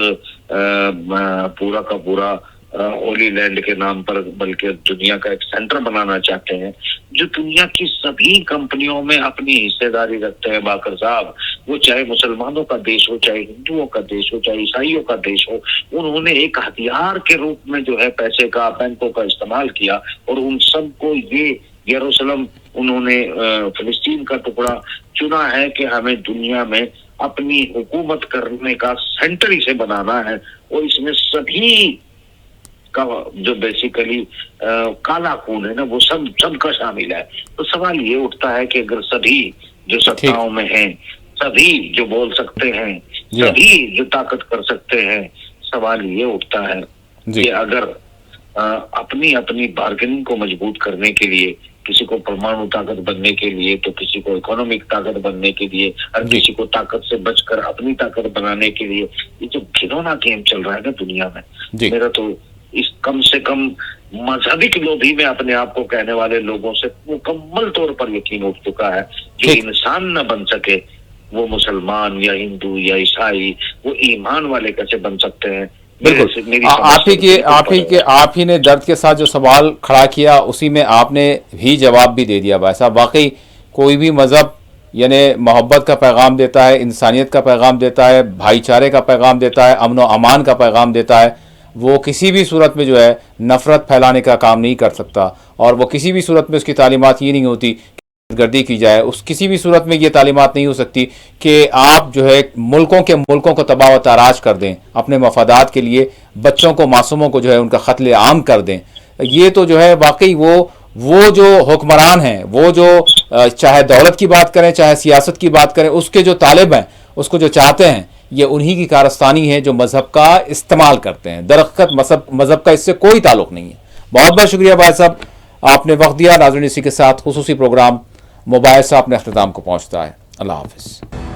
पूरा का पूरा होली लैंड के नाम पर बल्कि दुनिया का एक सेंटर बनाना चाहते हैं, जो दुनिया की सभी कंपनियों में अपनी हिस्सेदारी रखते हैं बाकर साहब। वो चाहे मुसलमानों का देश हो, चाहे हिंदुओं का देश हो, चाहे ईसाइयों का देश हो, उन्होंने एक हथियार के रूप में जो है पैसे का, बैंकों का इस्तेमाल किया और उन सबको ये यरूशलेम, उन्होंने फिलिस्तीन का टुकड़ा चुना है कि हमें दुनिया में अपनी हुकूमत करने का सेंटर इसे बनाना है। और इसमें सभी का जो बेसिकली काला खून है ना, वो सबका शामिल है। तो सवाल ये उठता है कि अगर सभी जो सत्ताओं में हैं, सभी जो बोल सकते हैं, सभी जो ताकत कर सकते हैं, सवाल ये उठता है कि अगर अपनी अपनी बार्गेनिंग को मजबूत करने के लिए, किसी को परमाणु ताकत बनने के लिए, तो किसी को इकोनॉमिक ताकत बनने के लिए, और किसी को ताकत से बचकर अपनी ताकत बनाने के लिए, ये जो घिनौना गेम चल रहा है ना दुनिया में, मेरा तो इस कम से कम मजहबी लोभी में अपने आप को कहने वाले लोगों से मुकम्मल तौर पर यकीन उठ चुका है। जो इंसान न बन सके, वो मुसलमान या हिंदू या ईसाई, वो ईमान वाले कैसे बन सकते हैं? बिल्कुल, आप ही ने दर्द के साथ जो सवाल खड़ा किया, उसी में आपने भी जवाब भी दे दिया भाई साहब। वाकई कोई भी मजहब यानी मोहब्बत का पैगाम देता है, इंसानियत का पैगाम देता है, भाईचारे का पैगाम देता है, अमन व अमान का पैगाम देता है। वो किसी भी सूरत में जो है नफ़रत फैलाने का काम नहीं कर सकता, और वो किसी भी सूरत में उसकी तालीमात ये नहीं होती कि गर्दी की जाए। उस किसी भी सूरत में ये तालीमात नहीं हो सकती कि आप जो है मुल्कों को तबाह व ताराज कर दें, अपने मफादात के लिए बच्चों को, मासूमों को जो है उनका कत्ले आम कर दें। ये तो जो है वाकई वो जो हुक्मरान हैं, वो जो चाहे दौलत की बात करें, चाहे सियासत की बात करें, उसके जो तालिब हैं, उसको जो चाहते हैं, ये उन्हीं की कारस्तानी है जो मजहब का इस्तेमाल करते हैं। दरअसल मजहब का इससे कोई ताल्लुक नहीं है। बहुत बहुत शुक्रिया भाई साहब, आपने वक्त दिया। नाज़रीन, इसी के साथ खुसूसी प्रोग्राम मोबाइल से अपने अख्ताम को पहुँचता है। अल्लाह हाफिज़।